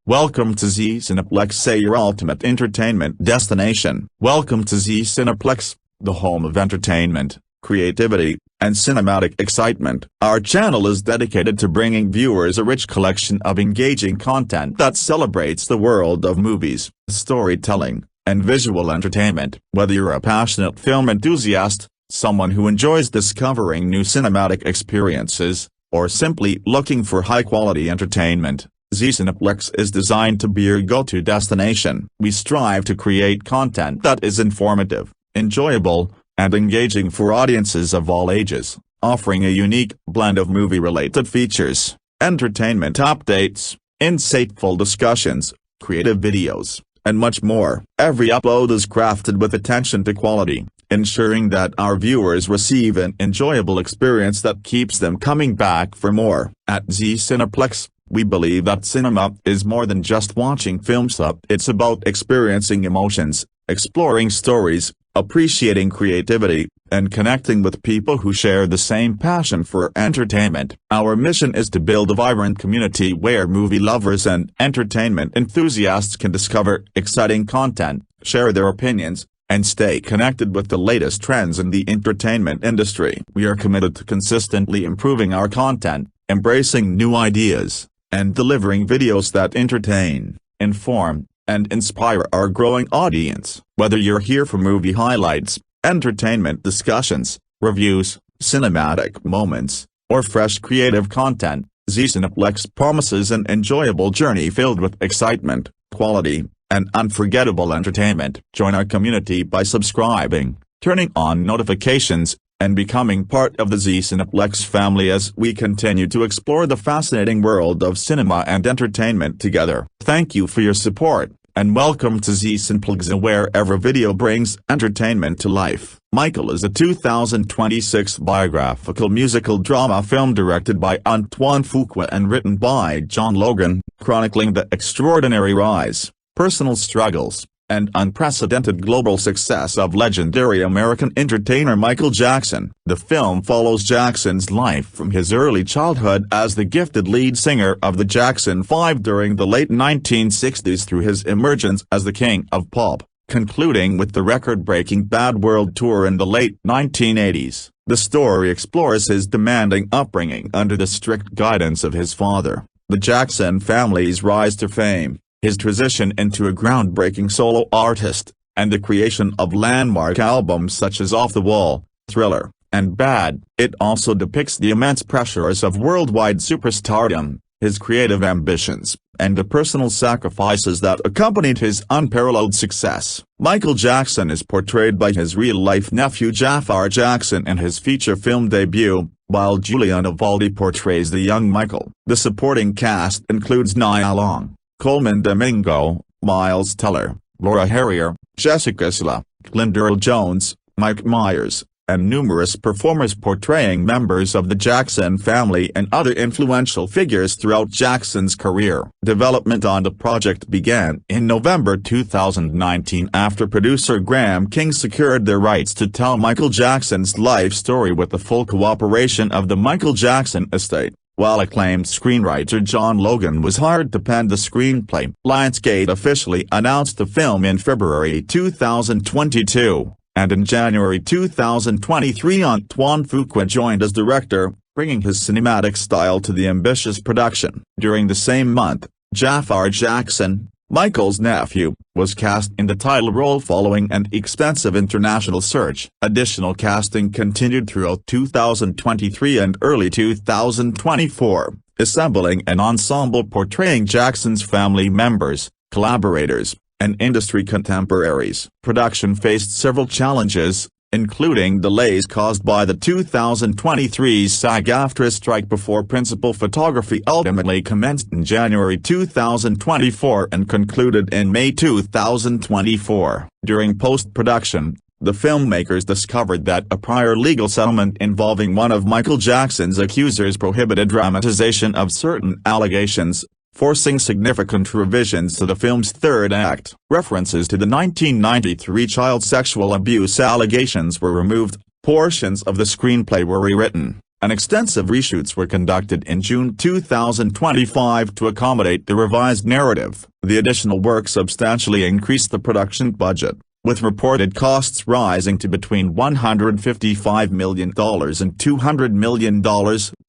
Welcome to Z Cineplex, your ultimate entertainment destination. Welcome to Z Cineplex, the home of entertainment, creativity, and cinematic excitement. Our channel is dedicated to bringing viewers a rich collection of engaging content that celebrates the world of movies, storytelling, and visual entertainment. Whether you're a passionate film enthusiast, someone who enjoys discovering new cinematic experiences, or simply looking for high-quality entertainment, Z Cineplex is designed to be your go-to destination. We strive to create content that is informative, enjoyable, and engaging for audiences of all ages, offering a unique blend of movie-related features, entertainment updates, insightful discussions, creative videos, and much more. Every upload is crafted with attention to quality, ensuring that our viewers receive an enjoyable experience that keeps them coming back for more. At Z Cineplex, we believe that cinema is more than just watching films. It's about experiencing emotions, exploring stories, appreciating creativity, and connecting with people who share the same passion for entertainment. Our mission is to build a vibrant community where movie lovers and entertainment enthusiasts can discover exciting content, share their opinions, and stay connected with the latest trends in the entertainment industry. We are committed to consistently improving our content, embracing new ideas, and delivering videos that entertain, inform, and inspire our growing audience. Whether you're here for movie highlights, entertainment discussions, reviews, cinematic moments, or fresh creative content, Z Cineplex promises an enjoyable journey filled with excitement, quality, and unforgettable entertainment. Join our community by subscribing, turning on notifications, and becoming part of the Z Cineplex family as we continue to explore the fascinating world of cinema and entertainment together. Thank you for your support, and welcome to Z Cineplex, wherever video brings entertainment to life. Michael is a 2026 biographical musical drama film directed by Antoine Fuqua and written by John Logan, chronicling the extraordinary rise, personal struggles, and unprecedented global success of legendary American entertainer Michael Jackson. The film follows Jackson's life from his early childhood as the gifted lead singer of the Jackson 5 during the late 1960s through his emergence as the king of pop, concluding with the record-breaking Bad World Tour in the late 1980s. The story explores his demanding upbringing under the strict guidance of his father, the Jackson family's rise to fame, his transition into a groundbreaking solo artist, and the creation of landmark albums such as Off the Wall, Thriller, and Bad. It also depicts the immense pressures of worldwide superstardom, his creative ambitions, and the personal sacrifices that accompanied his unparalleled success. Michael Jackson is portrayed by his real-life nephew Jaafar Jackson in his feature film debut, while Juliana Valdi portrays the young Michael. The supporting cast includes Nia Long, Colmin, Domingo, Miles Teller, Laura Harrier, Jessica Sla, Glinda Earl-Jones, Mike Myers, and numerous performers portraying members of the Jackson family and other influential figures throughout Jackson's career. Development on the project began in November 2019 after producer Graham King secured the rights to tell Michael Jackson's life story with the full cooperation of the Michael Jackson estate, while acclaimed screenwriter John Logan was hired to pen the screenplay. Lionsgate officially announced the film in February 2022, and in January 2023 Antoine Fuqua joined as director, bringing his cinematic style to the ambitious production. During the same month, Jaafar Jackson, Michael's nephew, was cast in the title role following an extensive international search. Additional casting continued throughout 2023 and early 2024, assembling an ensemble portraying Jackson's family members, collaborators, and industry contemporaries. Production faced several challenges, including delays caused by the 2023 SAG-AFTRA strike before principal photography ultimately commenced in January 2024 and concluded in May 2024. During post-production, the filmmakers discovered that a prior legal settlement involving one of Michael Jackson's accusers prohibited dramatization of certain allegations, forcing significant revisions to the film's third act. References to the 1993 child sexual abuse allegations were removed, portions of the screenplay were rewritten, and extensive reshoots were conducted in June 2025 to accommodate the revised narrative. The additional work substantially increased the production budget, with reported costs rising to between $155 million and $200 million,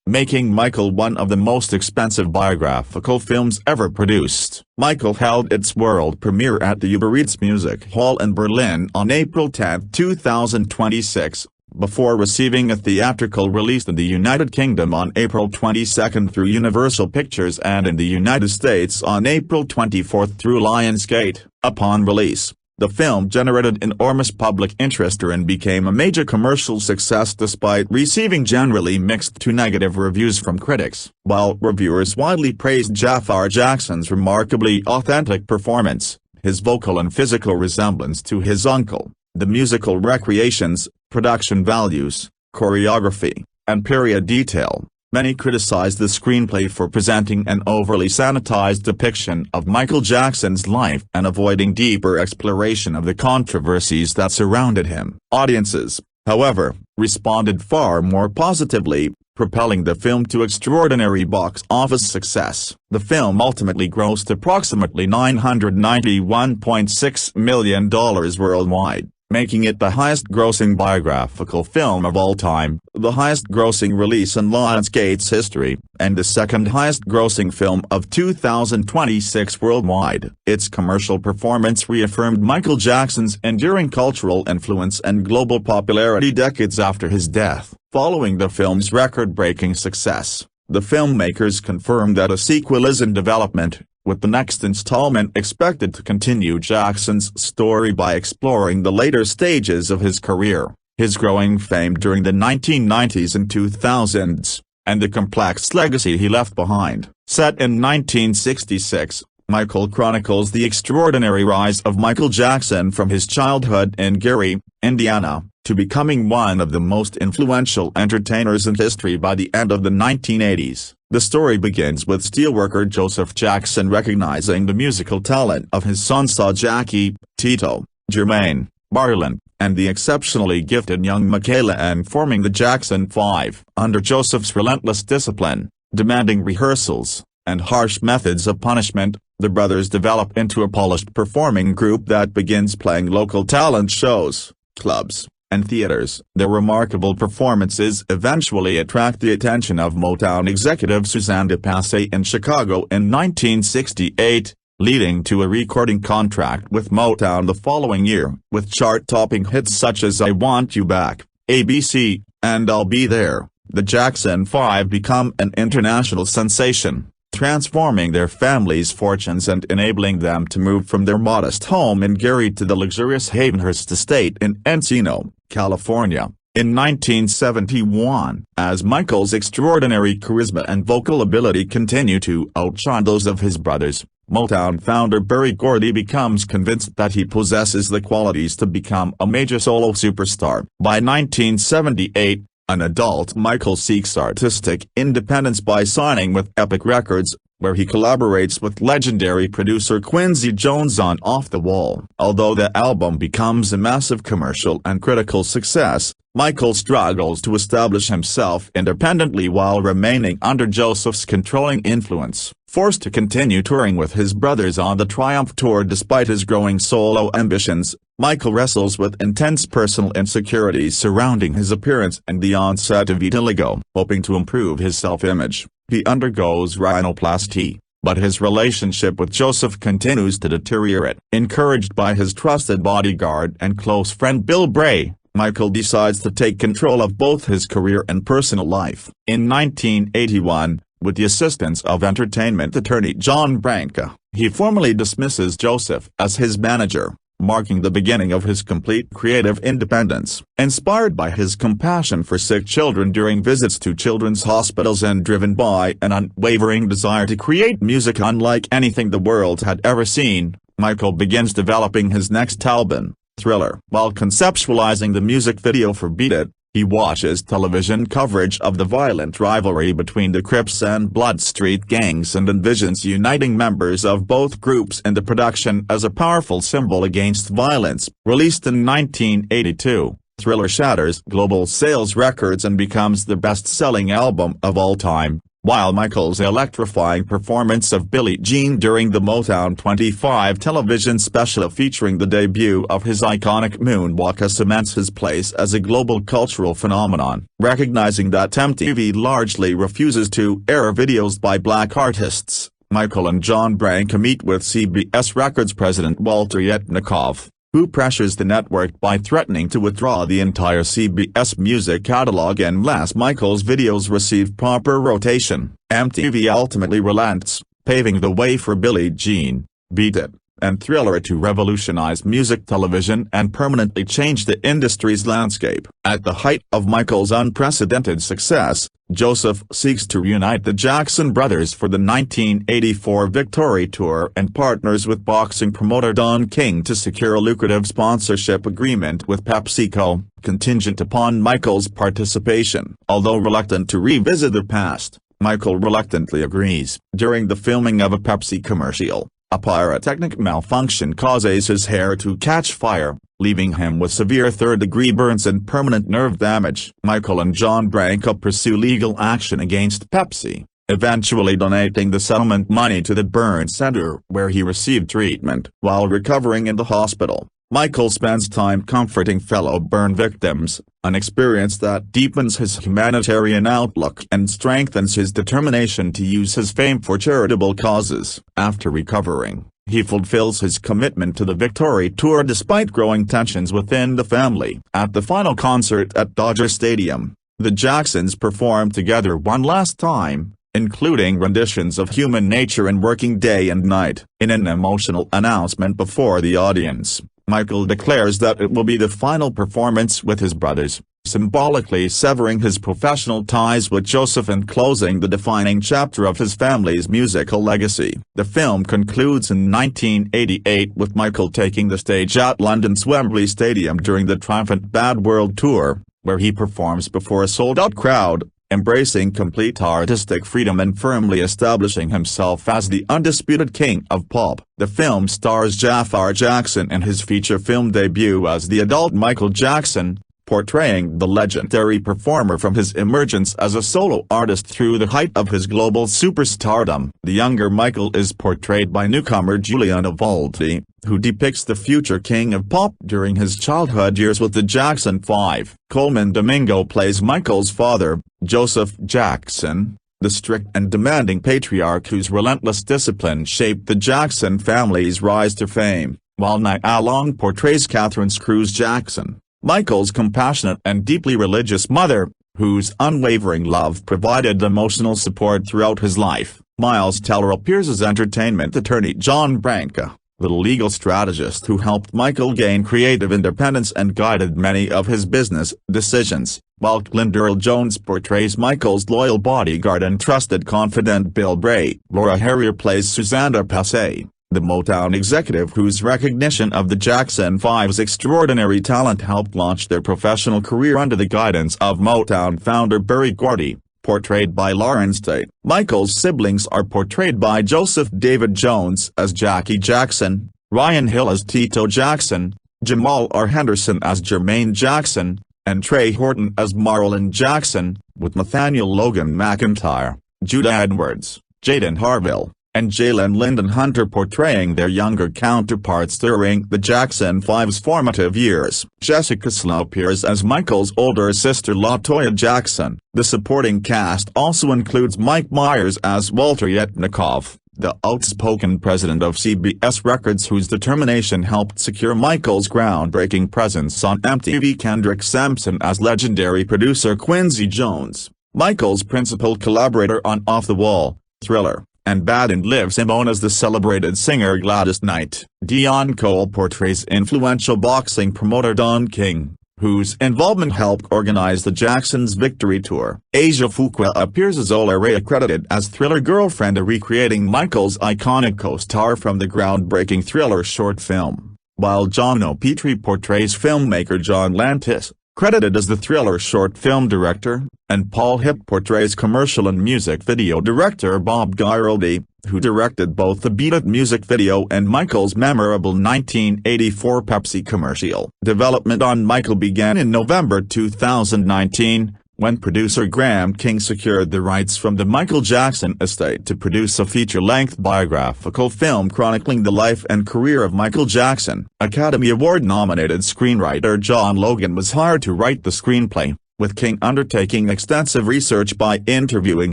making Michael one of the most expensive biographical films ever produced. Michael held its world premiere at the Uber Eats Music Hall in Berlin on April 10, 2026, before receiving a theatrical release in the United Kingdom on April 22 through Universal Pictures and in the United States on April 24 through Lionsgate. Upon release, the film generated enormous public interest and became a major commercial success despite receiving generally mixed to negative reviews from critics. While reviewers widely praised Jaafar Jackson's remarkably authentic performance, his vocal and physical resemblance to his uncle, the musical recreations, production values, choreography, and period detail, many criticized the screenplay for presenting an overly sanitized depiction of Michael Jackson's life and avoiding deeper exploration of the controversies that surrounded him. Audiences, however, responded far more positively, propelling the film to extraordinary box office success. The film ultimately grossed approximately $991.6 million worldwide, making it the highest-grossing biographical film of all time, the highest-grossing release in Lionsgate's history, and the second-highest-grossing film of 2026 worldwide. Its commercial performance reaffirmed Michael Jackson's enduring cultural influence and global popularity decades after his death. Following the film's record-breaking success, the filmmakers confirmed that a sequel is in development, with the next installment expected to continue Jackson's story by exploring the later stages of his career, his growing fame during the 1990s and 2000s, and the complex legacy he left behind. Set in 1966, Michael chronicles the extraordinary rise of Michael Jackson from his childhood in Gary, Indiana, to becoming one of the most influential entertainers in history by the end of the 1980s. The story begins with steelworker Joseph Jackson recognizing the musical talent of his sons Jackie, Tito, Jermaine, Marlon, and the exceptionally gifted young Michaela and forming the Jackson 5. Under Joseph's relentless discipline, demanding rehearsals, and harsh methods of punishment, the brothers develop into a polished performing group that begins playing local talent shows, clubs, and theaters. Their remarkable performances eventually attract the attention of Motown executive Suzanne DePasse in Chicago in 1968, leading to a recording contract with Motown the following year. With chart-topping hits such as I Want You Back, ABC, and I'll Be There, the Jackson 5 become an international sensation, transforming their family's fortunes and enabling them to move from their modest home in Gary to the luxurious Havenhurst estate in Encino, California, in 1971. As Michael's extraordinary charisma and vocal ability continue to outshine those of his brothers, Motown founder Berry Gordy becomes convinced that he possesses the qualities to become a major solo superstar. By 1978, an adult Michael seeks artistic independence by signing with Epic Records, where he collaborates with legendary producer Quincy Jones on Off the Wall. Although the album becomes a massive commercial and critical success, Michael struggles to establish himself independently while remaining under Joseph's controlling influence. Forced to continue touring with his brothers on the Triumph Tour despite his growing solo ambitions, Michael wrestles with intense personal insecurities surrounding his appearance and the onset of vitiligo. Hoping to improve his self-image, he undergoes rhinoplasty, but his relationship with Joseph continues to deteriorate. Encouraged by his trusted bodyguard and close friend Bill Bray, Michael decides to take control of both his career and personal life. In 1981, with the assistance of entertainment attorney John Branca, he formally dismisses Joseph as his manager, marking the beginning of his complete creative independence. Inspired by his compassion for sick children during visits to children's hospitals and driven by an unwavering desire to create music unlike anything the world had ever seen, Michael begins developing his next album, Thriller. While conceptualizing the music video for Beat It, he watches television coverage of the violent rivalry between the Crips and Blood Street gangs and envisions uniting members of both groups in the production as a powerful symbol against violence. Released in 1982, Thriller shatters global sales records and becomes the best-selling album of all time, while Michael's electrifying performance of Billie Jean during the Motown 25 television special featuring the debut of his iconic moonwalk cements his place as a global cultural phenomenon. Recognizing that MTV largely refuses to air videos by black artists, Michael and John Branca meet with CBS Records president Walter Yetnikoff, who pressures the network by threatening to withdraw the entire CBS music catalog unless Michael's videos receive proper rotation. MTV ultimately relents, paving the way for Billie Jean, Beat It, and Thriller to revolutionize music television and permanently change the industry's landscape. At the height of Michael's unprecedented success, Joseph seeks to reunite the Jackson brothers for the 1984 Victory Tour and partners with boxing promoter Don King to secure a lucrative sponsorship agreement with PepsiCo, contingent upon Michael's participation. Although reluctant to revisit the past, Michael reluctantly agrees. During the filming of a Pepsi commercial, a pyrotechnic malfunction causes his hair to catch fire, leaving him with severe third-degree burns and permanent nerve damage. Michael and John Branca pursue legal action against Pepsi, eventually donating the settlement money to the burn center where he received treatment. While recovering in the hospital, Michael spends time comforting fellow burn victims, an experience that deepens his humanitarian outlook and strengthens his determination to use his fame for charitable causes. After recovering, he fulfills his commitment to the Victory Tour despite growing tensions within the family. At the final concert at Dodger Stadium, the Jacksons performed together one last time, including renditions of Human Nature and Working Day and Night. In an emotional announcement before the audience, Michael declares that it will be the final performance with his brothers, symbolically severing his professional ties with Joseph and closing the defining chapter of his family's musical legacy. The film concludes in 1988 with Michael taking the stage at London's Wembley Stadium during the triumphant Bad World Tour, where he performs before a sold-out crowd, embracing complete artistic freedom and firmly establishing himself as the undisputed king of pop. The film stars Jaafar Jackson in his feature film debut as the adult Michael Jackson, portraying the legendary performer from his emergence as a solo artist through the height of his global superstardom. The younger Michael is portrayed by newcomer Giuliano Valdi, who depicts the future king of pop during his childhood years with the Jackson 5. Colmin Domingo plays Michael's father, Joseph Jackson, the strict and demanding patriarch whose relentless discipline shaped the Jackson family's rise to fame, while Nia Long portrays Catherine Screws Jackson, Michael's compassionate and deeply religious mother, whose unwavering love provided emotional support throughout his life. Miles Teller appears as entertainment attorney John Branca, the legal strategist who helped Michael gain creative independence and guided many of his business decisions, while Glendale Jones portrays Michael's loyal bodyguard and trusted confidant Bill Bray. Laura Harrier plays Susanna Passay, the Motown executive whose recognition of the Jackson 5's extraordinary talent helped launch their professional career under the guidance of Motown founder Berry Gordy, portrayed by Lawrence Tate. Michael's siblings are portrayed by Joseph David Jones as Jackie Jackson, Ryan Hill as Tito Jackson, Jamal R. Henderson as Jermaine Jackson, and Trey Horton as Marlon Jackson, with Nathaniel Logan McIntyre, Judah Edwards, Jaden Harville, and Jalen Lyndon Hunter portraying their younger counterparts during the Jackson 5's formative years. Jessica Slow appears as Michael's older sister LaToya Jackson. The supporting cast also includes Mike Myers as Walter Yetnikoff, the outspoken president of CBS Records whose determination helped secure Michael's groundbreaking presence on MTV. Kendrick Sampson as legendary producer Quincy Jones, Michael's principal collaborator on Off the Wall, Thriller, and Bad and Liv Simone as the celebrated singer Gladys Knight. Dion Cole portrays influential boxing promoter Don King, whose involvement helped organize the Jacksons' Victory Tour. Asia Fuqua appears as Ola Ray, credited as Thriller girlfriend, recreating Michael's iconic co-star from the groundbreaking Thriller short film, while John O'Petrie portrays filmmaker John Lantis, credited as the Thriller short film director, and Paul Hipp portrays commercial and music video director Bob Giraldi, who directed both the Beat It music video and Michael's memorable 1984 Pepsi commercial. Development on Michael began in November 2019, when producer Graham King secured the rights from the Michael Jackson estate to produce a feature-length biographical film chronicling the life and career of Michael Jackson. Academy Award-nominated screenwriter John Logan was hired to write the screenplay, with King undertaking extensive research by interviewing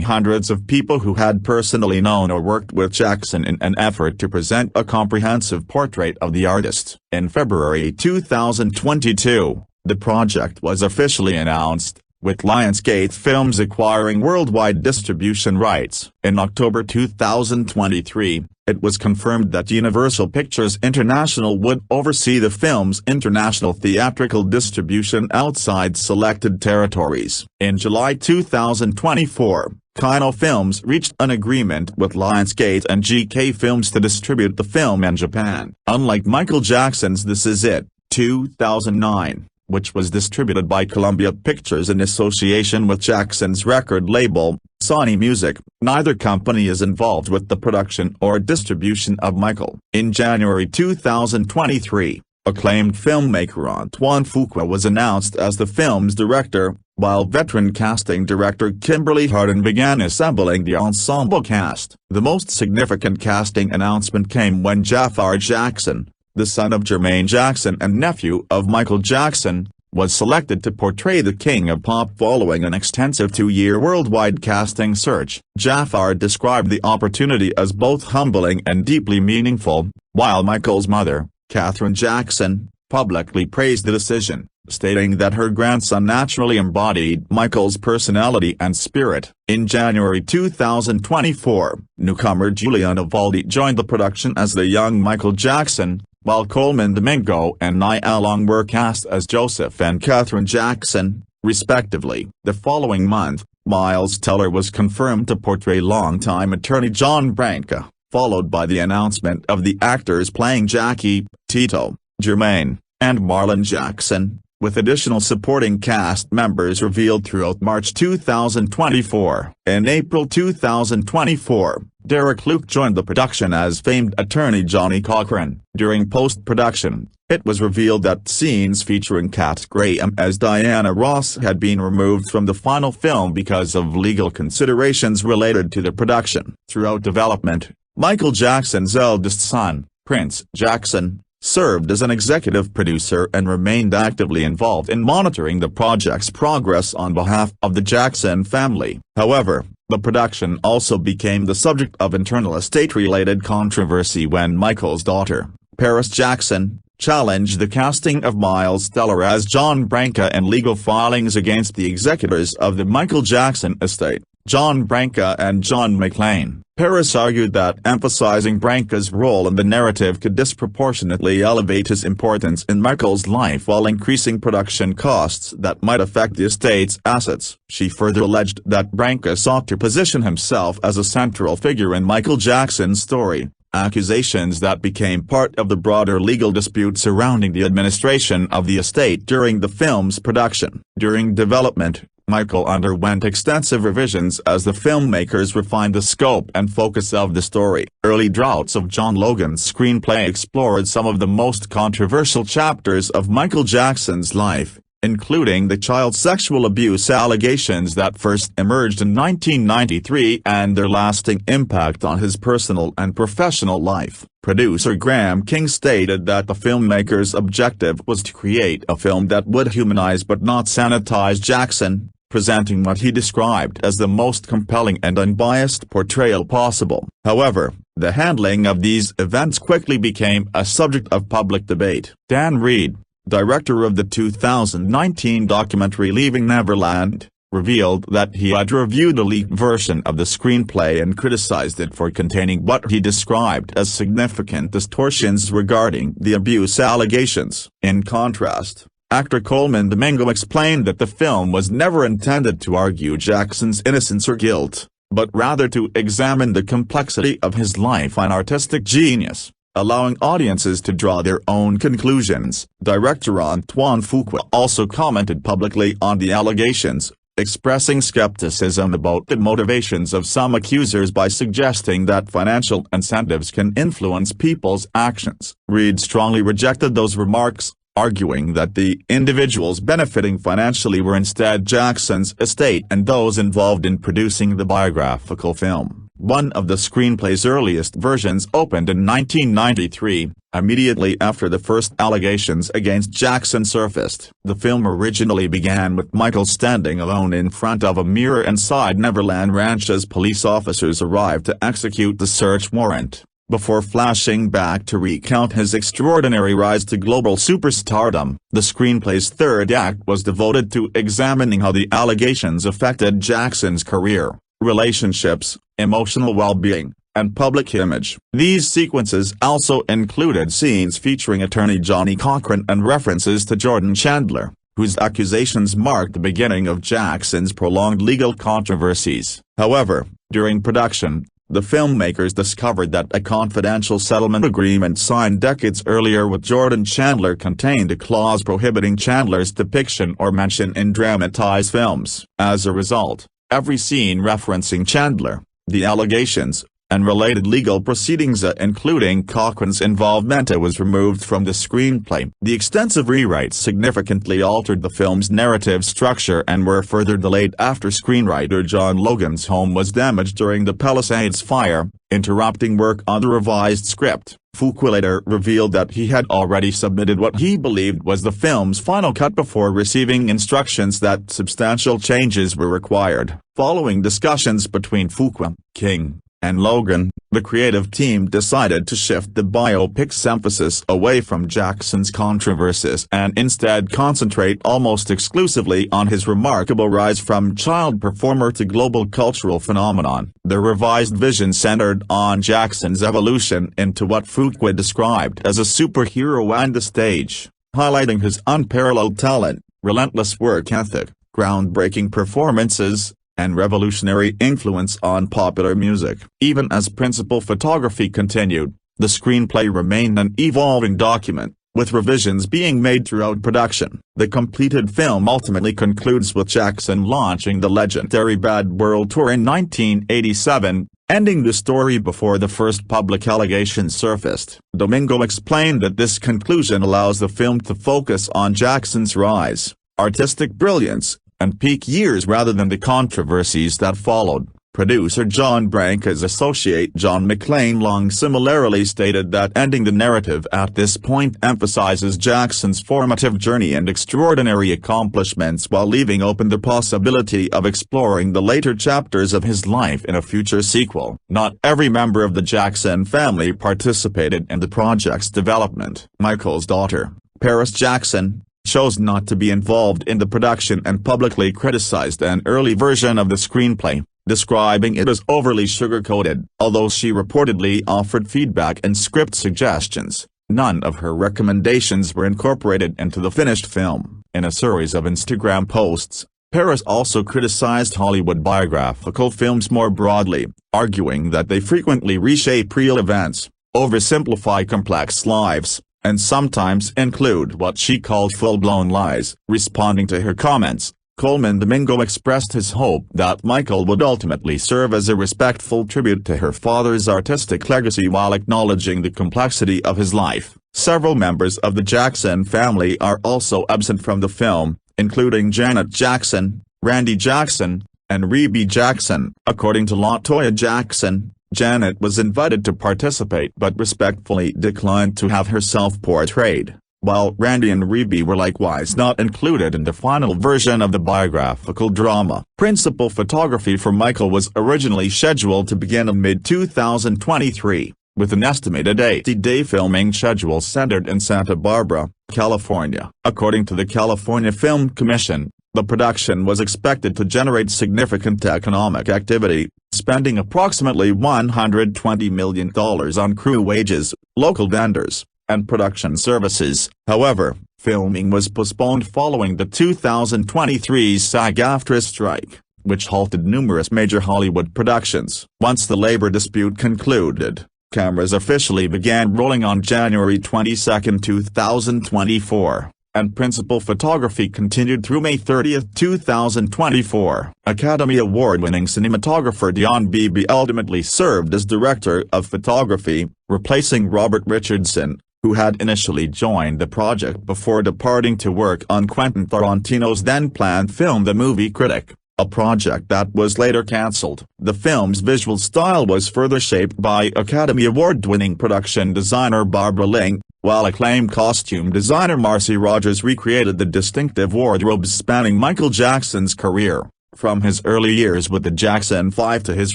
hundreds of people who had personally known or worked with Jackson in an effort to present a comprehensive portrait of the artist. In February 2022, the project was officially announced, with Lionsgate Films acquiring worldwide distribution rights. In October 2023, it was confirmed that Universal Pictures International would oversee the film's international theatrical distribution outside selected territories. In July 2024, Kino Films reached an agreement with Lionsgate and GK Films to distribute the film in Japan. Unlike Michael Jackson's This Is It, 2009, which was distributed by Columbia Pictures in association with Jackson's record label, Sony Music, neither company is involved with the production or distribution of Michael. In January 2023, acclaimed filmmaker Antoine Fuqua was announced as the film's director, while veteran casting director Kimberly Harden began assembling the ensemble cast. The most significant casting announcement came when Jaafar Jackson, the son of Jermaine Jackson and nephew of Michael Jackson, was selected to portray the King of Pop following an extensive 2-year worldwide casting search. Jaafar described the opportunity as both humbling and deeply meaningful, while Michael's mother, Catherine Jackson, publicly praised the decision, stating that her grandson naturally embodied Michael's personality and spirit. In January 2024, newcomer Giuliana Valdi joined the production as the young Michael Jackson, while Colmin, Domingo and Nia Long were cast as Joseph and Catherine Jackson, respectively. The following month, Miles Teller was confirmed to portray longtime attorney John Branca, followed by the announcement of the actors playing Jackie, Tito, Jermaine, and Marlon Jackson, with additional supporting cast members revealed throughout March 2024. In April 2024, Derek Luke joined the production as famed attorney Johnny Cochran. During post-production, it was revealed that scenes featuring Kat Graham as Diana Ross had been removed from the final film because of legal considerations related to the production. Throughout development, Michael Jackson's eldest son, Prince Jackson, served as an executive producer and remained actively involved in monitoring the project's progress on behalf of the Jackson family. However, the production also became the subject of internal estate-related controversy when Michael's daughter, Paris Jackson, challenged the casting of Miles Teller as John Branca and legal filings against the executors of the Michael Jackson estate, John Branca and John McClane. Paris argued that emphasizing Branca's role in the narrative could disproportionately elevate his importance in Michael's life while increasing production costs that might affect the estate's assets. She further alleged that Branca sought to position himself as a central figure in Michael Jackson's story, accusations that became part of the broader legal dispute surrounding the administration of the estate during the film's production. During development, Michael underwent extensive revisions as the filmmakers refined the scope and focus of the story. Early drafts of John Logan's screenplay explored some of the most controversial chapters of Michael Jackson's life, including the child sexual abuse allegations that first emerged in 1993 and their lasting impact on his personal and professional life. Producer Graham King stated that the filmmaker's objective was to create a film that would humanize but not sanitize Jackson, presenting what he described as the most compelling and unbiased portrayal possible. However, the handling of these events quickly became a subject of public debate. Dan Reed, director of the 2019 documentary Leaving Neverland, revealed that he had reviewed a leaked version of the screenplay and criticized it for containing what he described as significant distortions regarding the abuse allegations. In contrast, actor Colmin Domingo explained that the film was never intended to argue Jackson's innocence or guilt, but rather to examine the complexity of his life and artistic genius, allowing audiences to draw their own conclusions. Director Antoine Fuqua also commented publicly on the allegations, expressing skepticism about the motivations of some accusers by suggesting that financial incentives can influence people's actions. Reed strongly rejected those remarks, arguing that the individuals benefiting financially were instead Jackson's estate and those involved in producing the biographical film. One of the screenplay's earliest versions opened in 1993, immediately after the first allegations against Jackson surfaced. The film originally began with Michael standing alone in front of a mirror inside Neverland Ranch as police officers arrived to execute the search warrant, before flashing back to recount his extraordinary rise to global superstardom. The screenplay's third act was devoted to examining how the allegations affected Jackson's career, relationships, emotional well-being, and public image. These sequences also included scenes featuring attorney Johnny Cochran and references to Jordan Chandler, whose accusations marked the beginning of Jackson's prolonged legal controversies. However, during production, the filmmakers discovered that a confidential settlement agreement signed decades earlier with Jordan Chandler contained a clause prohibiting Chandler's depiction or mention in dramatized films. As a result, every scene referencing Chandler, the allegations, and related legal proceedings including Cochran's involvement was removed from the screenplay. The extensive rewrites significantly altered the film's narrative structure and were further delayed after screenwriter John Logan's home was damaged during the Palisades fire, interrupting work on the revised script. Fuqua later revealed that he had already submitted what he believed was the film's final cut before receiving instructions that substantial changes were required. Following discussions between Fuqua, King, and Logan, the creative team decided to shift the biopic's emphasis away from Jackson's controversies and instead concentrate almost exclusively on his remarkable rise from child performer to global cultural phenomenon. The revised vision centered on Jackson's evolution into what Fuqua described as a superhero on the stage, highlighting his unparalleled talent, relentless work ethic, groundbreaking performances, and revolutionary influence on popular music. Even as principal photography continued, the screenplay remained an evolving document, with revisions being made throughout production. The completed film ultimately concludes with Jackson launching the legendary Bad World Tour in 1987, ending the story before the first public allegations surfaced. Domingo explained that this conclusion allows the film to focus on Jackson's rise, artistic brilliance, and peak years rather than the controversies that followed. Producer John Branca's associate John McClane long similarly stated that ending the narrative at this point emphasizes Jackson's formative journey and extraordinary accomplishments while leaving open the possibility of exploring the later chapters of his life in a future sequel. Not every member of the Jackson family participated in the project's development. Michael's daughter, Paris Jackson, chose not to be involved in the production and publicly criticized an early version of the screenplay, describing it as overly sugar-coated. Although she reportedly offered feedback and script suggestions, none of her recommendations were incorporated into the finished film. In a series of Instagram posts, Paris also criticized Hollywood biographical films more broadly, arguing that they frequently reshape real events, oversimplify complex lives, and sometimes include what she called full-blown lies. Responding to her comments, Colmin Domingo expressed his hope that Michael would ultimately serve as a respectful tribute to her father's artistic legacy while acknowledging the complexity of his life. Several members of the Jackson family are also absent from the film, including Janet Jackson, Randy Jackson, and Rebe Jackson. According to LaToya Jackson, Janet was invited to participate but respectfully declined to have herself portrayed, while Randy and Rebe were likewise not included in the final version of the biographical drama. Principal photography for Michael was originally scheduled to begin in mid-2023, with an estimated 80-day filming schedule centered in Santa Barbara, California. According to the California Film Commission, the production was expected to generate significant economic activity, spending approximately $120 million on crew wages, local vendors, and production services. However, filming was postponed following the 2023 SAG-AFTRA strike, which halted numerous major Hollywood productions. Once the labor dispute concluded, cameras officially began rolling on January 22, 2024. and principal photography continued through May 30, 2024. Academy Award-winning cinematographer Dion Beebe ultimately served as director of photography, replacing Robert Richardson, who had initially joined the project before departing to work on Quentin Tarantino's then-planned film The Movie Critic, a project that was later cancelled. The film's visual style was further shaped by Academy Award-winning production designer Barbara Ling, while acclaimed costume designer Marcy Rogers recreated the distinctive wardrobes spanning Michael Jackson's career, from his early years with the Jackson 5 to his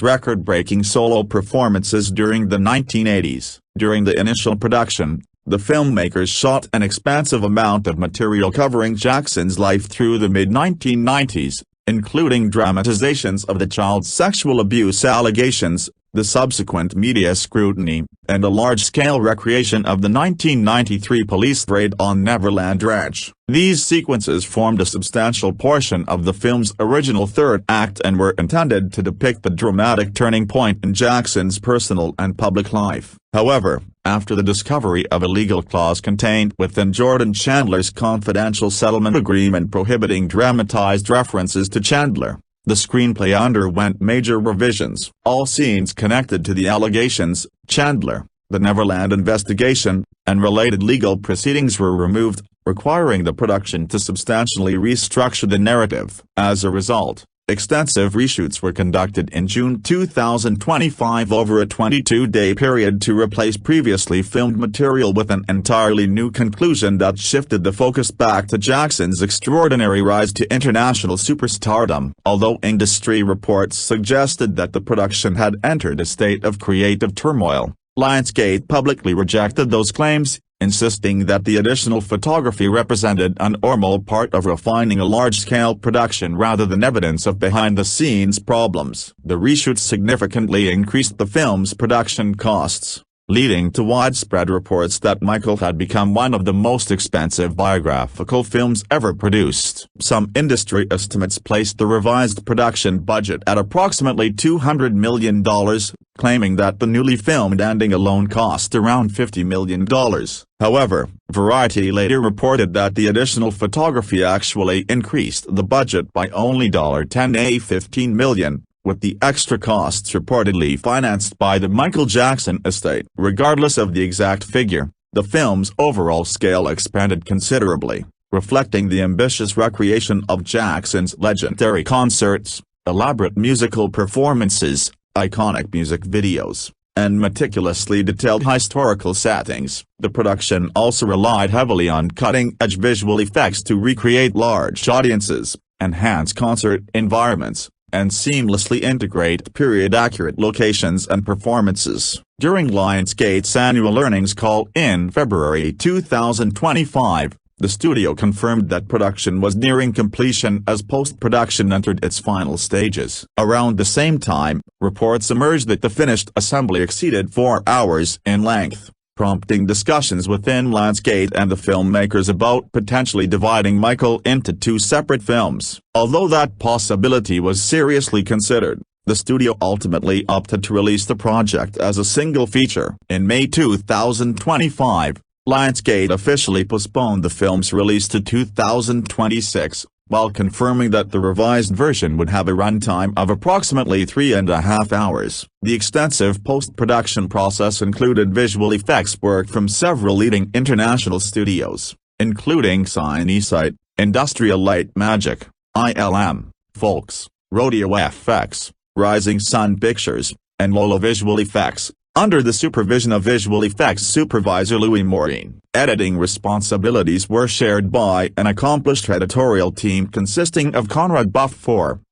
record-breaking solo performances during the 1980s. During the initial production, the filmmakers shot an expansive amount of material covering Jackson's life through the mid-1990s, including dramatizations of the child's sexual abuse allegations, the subsequent media scrutiny, and a large-scale recreation of the 1993 police raid on Neverland Ranch. These sequences formed a substantial portion of the film's original third act and were intended to depict the dramatic turning point in Jackson's personal and public life. However, after the discovery of a legal clause contained within Jordan Chandler's confidential settlement agreement prohibiting dramatized references to Chandler, the screenplay underwent major revisions. All scenes connected to the allegations, Chandler, the Neverland investigation, and related legal proceedings were removed, requiring the production to substantially restructure the narrative. As a result, extensive reshoots were conducted in June 2025 over a 22-day period to replace previously filmed material with an entirely new conclusion that shifted the focus back to Jackson's extraordinary rise to international superstardom. Although industry reports suggested that the production had entered a state of creative turmoil, Lionsgate publicly rejected those claims, insisting that the additional photography represented a normal part of refining a large-scale production rather than evidence of behind-the-scenes problems. The reshoots significantly increased the film's production costs, leading to widespread reports that Michael had become one of the most expensive biographical films ever produced. Some industry estimates placed the revised production budget at approximately $200 million, claiming that the newly filmed ending alone cost around $50 million. However, Variety later reported that the additional photography actually increased the budget by only $10–15 million, with the extra costs reportedly financed by the Michael Jackson estate. Regardless of the exact figure, the film's overall scale expanded considerably, reflecting the ambitious recreation of Jackson's legendary concerts, elaborate musical performances, iconic music videos, and meticulously detailed historical settings. The production also relied heavily on cutting-edge visual effects to recreate large audiences, enhance concert environments, and seamlessly integrate period-accurate locations and performances. During Lionsgate's annual earnings call in February 2025, the studio confirmed that production was nearing completion as post-production entered its final stages. Around the same time, reports emerged that the finished assembly exceeded 4 hours in length, prompting discussions within Lionsgate and the filmmakers about potentially dividing Michael into 2 separate films. Although that possibility was seriously considered, the studio ultimately opted to release the project as a single feature. In May 2025, Lionsgate officially postponed the film's release to 2026, while confirming that the revised version would have a runtime of approximately 3.5 hours. The extensive post-production process included visual effects work from several leading international studios, including Cinesight, Industrial Light Magic, ILM, Folks, Rodeo FX, Rising Sun Pictures, and Lola Visual Effects, under the supervision of visual effects supervisor Louis Maureen. Editing responsibilities were shared by an accomplished editorial team consisting of Conrad Buff,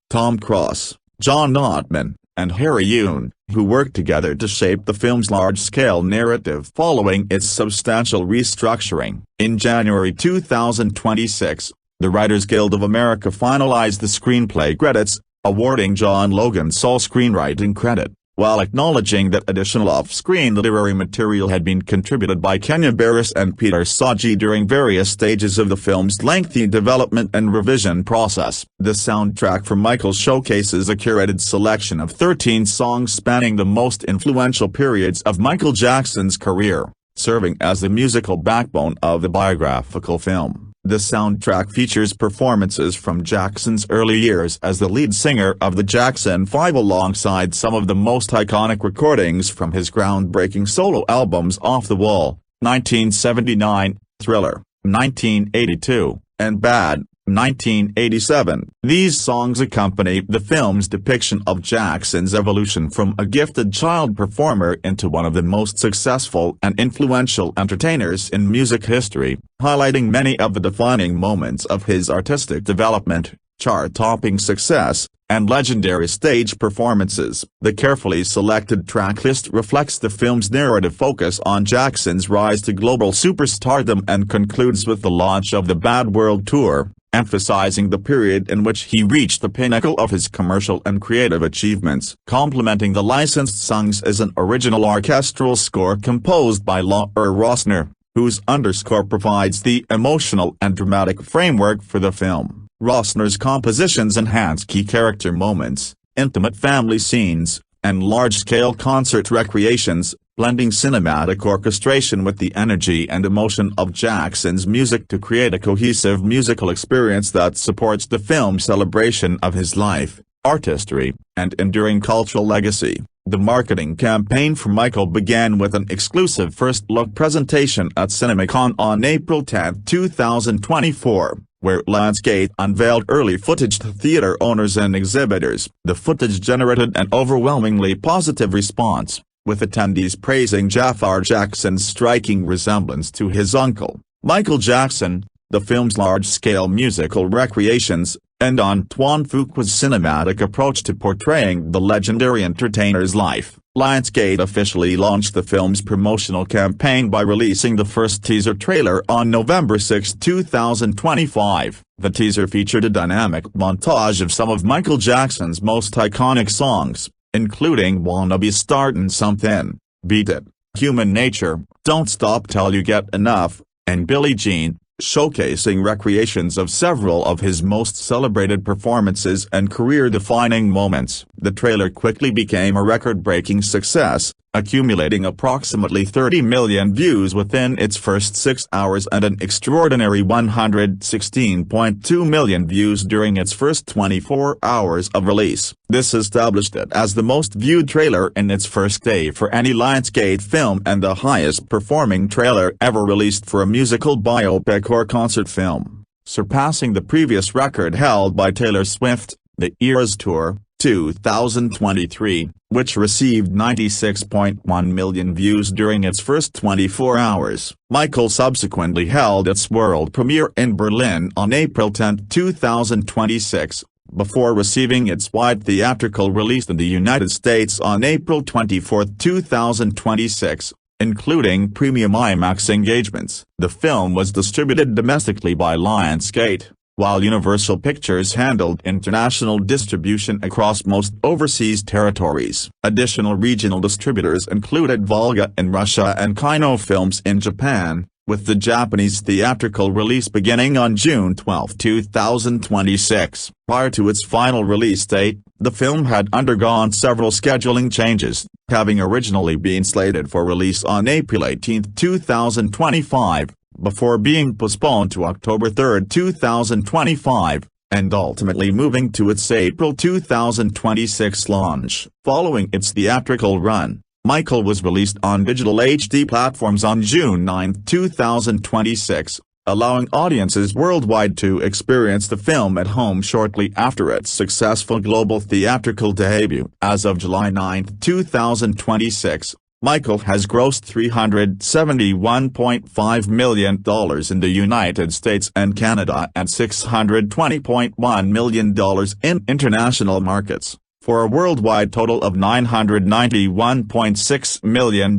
Tom Cross, John Ottman, and Harry Yoon, who worked together to shape the film's large-scale narrative following its substantial restructuring. In January 2026, the Writers Guild of America finalized the screenplay credits, awarding John Logan sole screenwriting credit, while acknowledging that additional off-screen literary material had been contributed by Kenya Barris and Peter Saji during various stages of the film's lengthy development and revision process. The soundtrack for Michael showcases a curated selection of 13 songs spanning the most influential periods of Michael Jackson's career, serving as the musical backbone of the biographical film. The soundtrack features performances from Jackson's early years as the lead singer of the Jackson 5 alongside some of the most iconic recordings from his groundbreaking solo albums Off the Wall, 1979, Thriller, 1982, and Bad, 1987. These songs accompany the film's depiction of Jackson's evolution from a gifted child performer into one of the most successful and influential entertainers in music history, highlighting many of the defining moments of his artistic development, chart-topping success, and legendary stage performances. The carefully selected tracklist reflects the film's narrative focus on Jackson's rise to global superstardom and concludes with the launch of the Bad World Tour, emphasizing the period in which he reached the pinnacle of his commercial and creative achievements. Complementing the licensed songs is an original orchestral score composed by Laur Rossner, whose underscore provides the emotional and dramatic framework for the film. Rossner's compositions enhance key character moments, intimate family scenes, and large-scale concert recreations, blending cinematic orchestration with the energy and emotion of Jackson's music to create a cohesive musical experience that supports the film's celebration of his life, artistry, and enduring cultural legacy. The marketing campaign for Michael began with an exclusive first-look presentation at CinemaCon on April 10, 2024. Where Lionsgate unveiled early footage to theater owners and exhibitors. The footage generated an overwhelmingly positive response, with attendees praising Jaafar Jackson's striking resemblance to his uncle, Michael Jackson, the film's large-scale musical recreations, and Antoine Fuqua's cinematic approach to portraying the legendary entertainer's life. Lionsgate officially launched the film's promotional campaign by releasing the first teaser trailer on November 6, 2025. The teaser featured a dynamic montage of some of Michael Jackson's most iconic songs, including Wanna Be Startin' Somethin', Beat It, Human Nature, Don't Stop Till You Get Enough, and Billie Jean, showcasing recreations of several of his most celebrated performances and career-defining moments. The trailer quickly became a record-breaking success, accumulating approximately 30 million views within its first 6 hours and an extraordinary 116.2 million views during its first 24 hours of release. This established it as the most viewed trailer in its first day for any Lionsgate film and the highest-performing trailer ever released for a musical, biopic or concert film, surpassing the previous record held by Taylor Swift, The Eras Tour, 2023, which received 96.1 million views during its first 24 hours. Michael subsequently held its world premiere in Berlin on April 10, 2026, before receiving its wide theatrical release in the United States on April 24, 2026, including premium IMAX engagements. The film was distributed domestically by Lionsgate, while Universal Pictures handled international distribution across most overseas territories. Additional regional distributors included Volga in Russia and Kino Films in Japan, with the Japanese theatrical release beginning on June 12, 2026. Prior to its final release date, the film had undergone several scheduling changes, having originally been slated for release on April 18, 2025. Before being postponed to October 3, 2025, and ultimately moving to its April 2026 launch. Following its theatrical run, Michael was released on digital HD platforms on June 9, 2026, allowing audiences worldwide to experience the film at home shortly after its successful global theatrical debut. As of July 9, 2026, Michael has grossed $371.5 million in the United States and Canada and $620.1 million in international markets, for a worldwide total of $991.6 million,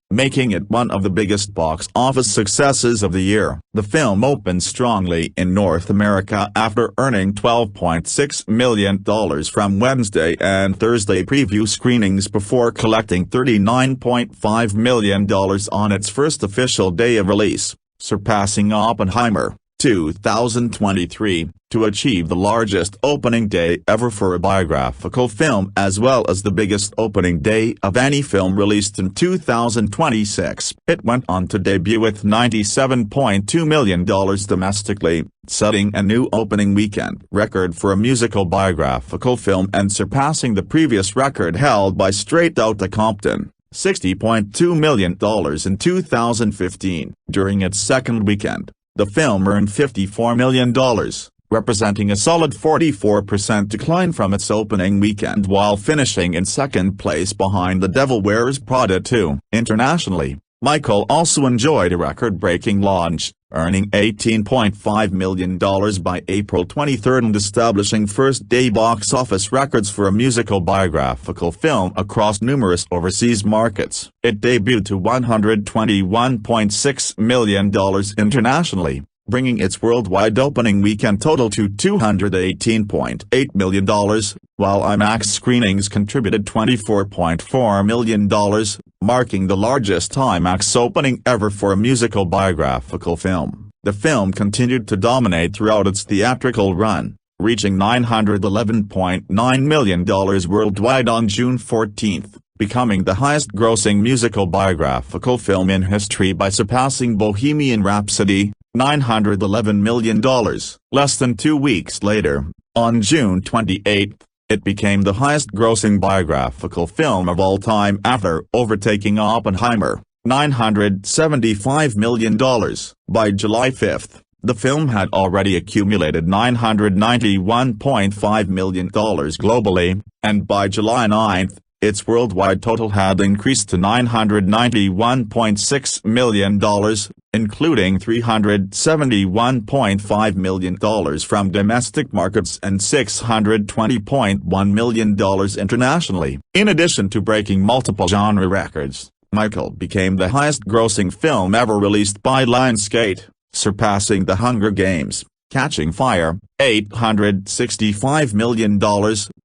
making it one of the biggest box office successes of the year. The film opened strongly in North America after earning $12.6 million from Wednesday and Thursday preview screenings before collecting $39.5 million on its first official day of release, surpassing Oppenheimer, 2023, to achieve the largest opening day ever for a biographical film as well as the biggest opening day of any film released in 2026. It went on to debut with $97.2 million domestically, setting a new opening weekend record for a musical biographical film and surpassing the previous record held by Straight Outta Compton, $60.2 million in 2015. During its second weekend, the film earned $54 million, representing a solid 44% decline from its opening weekend while finishing in second place behind The Devil Wears Prada 2. Internationally, Michael also enjoyed a record-breaking launch, earning $18.5 million by April 23 and establishing first-day box office records for a musical biographical film across numerous overseas markets. It debuted to $121.6 million internationally, bringing its worldwide opening weekend total to $218.8 million, while IMAX screenings contributed $24.4 million, marking the largest IMAX opening ever for a musical biographical film. The film continued to dominate throughout its theatrical run, reaching $911.9 million worldwide on June 14, becoming the highest-grossing musical biographical film in history by surpassing Bohemian Rhapsody, $911 million. Less than 2 weeks later, on June 28, it became the highest-grossing biographical film of all time after overtaking Oppenheimer, $975 million. By July 5, the film had already accumulated $991.5 million globally, and by July 9, its worldwide total had increased to $991.6 million, including $371.5 million from domestic markets and $620.1 million internationally. In addition to breaking multiple genre records, Michael became the highest-grossing film ever released by Lionsgate, surpassing The Hunger Games, Catching Fire, $865 million,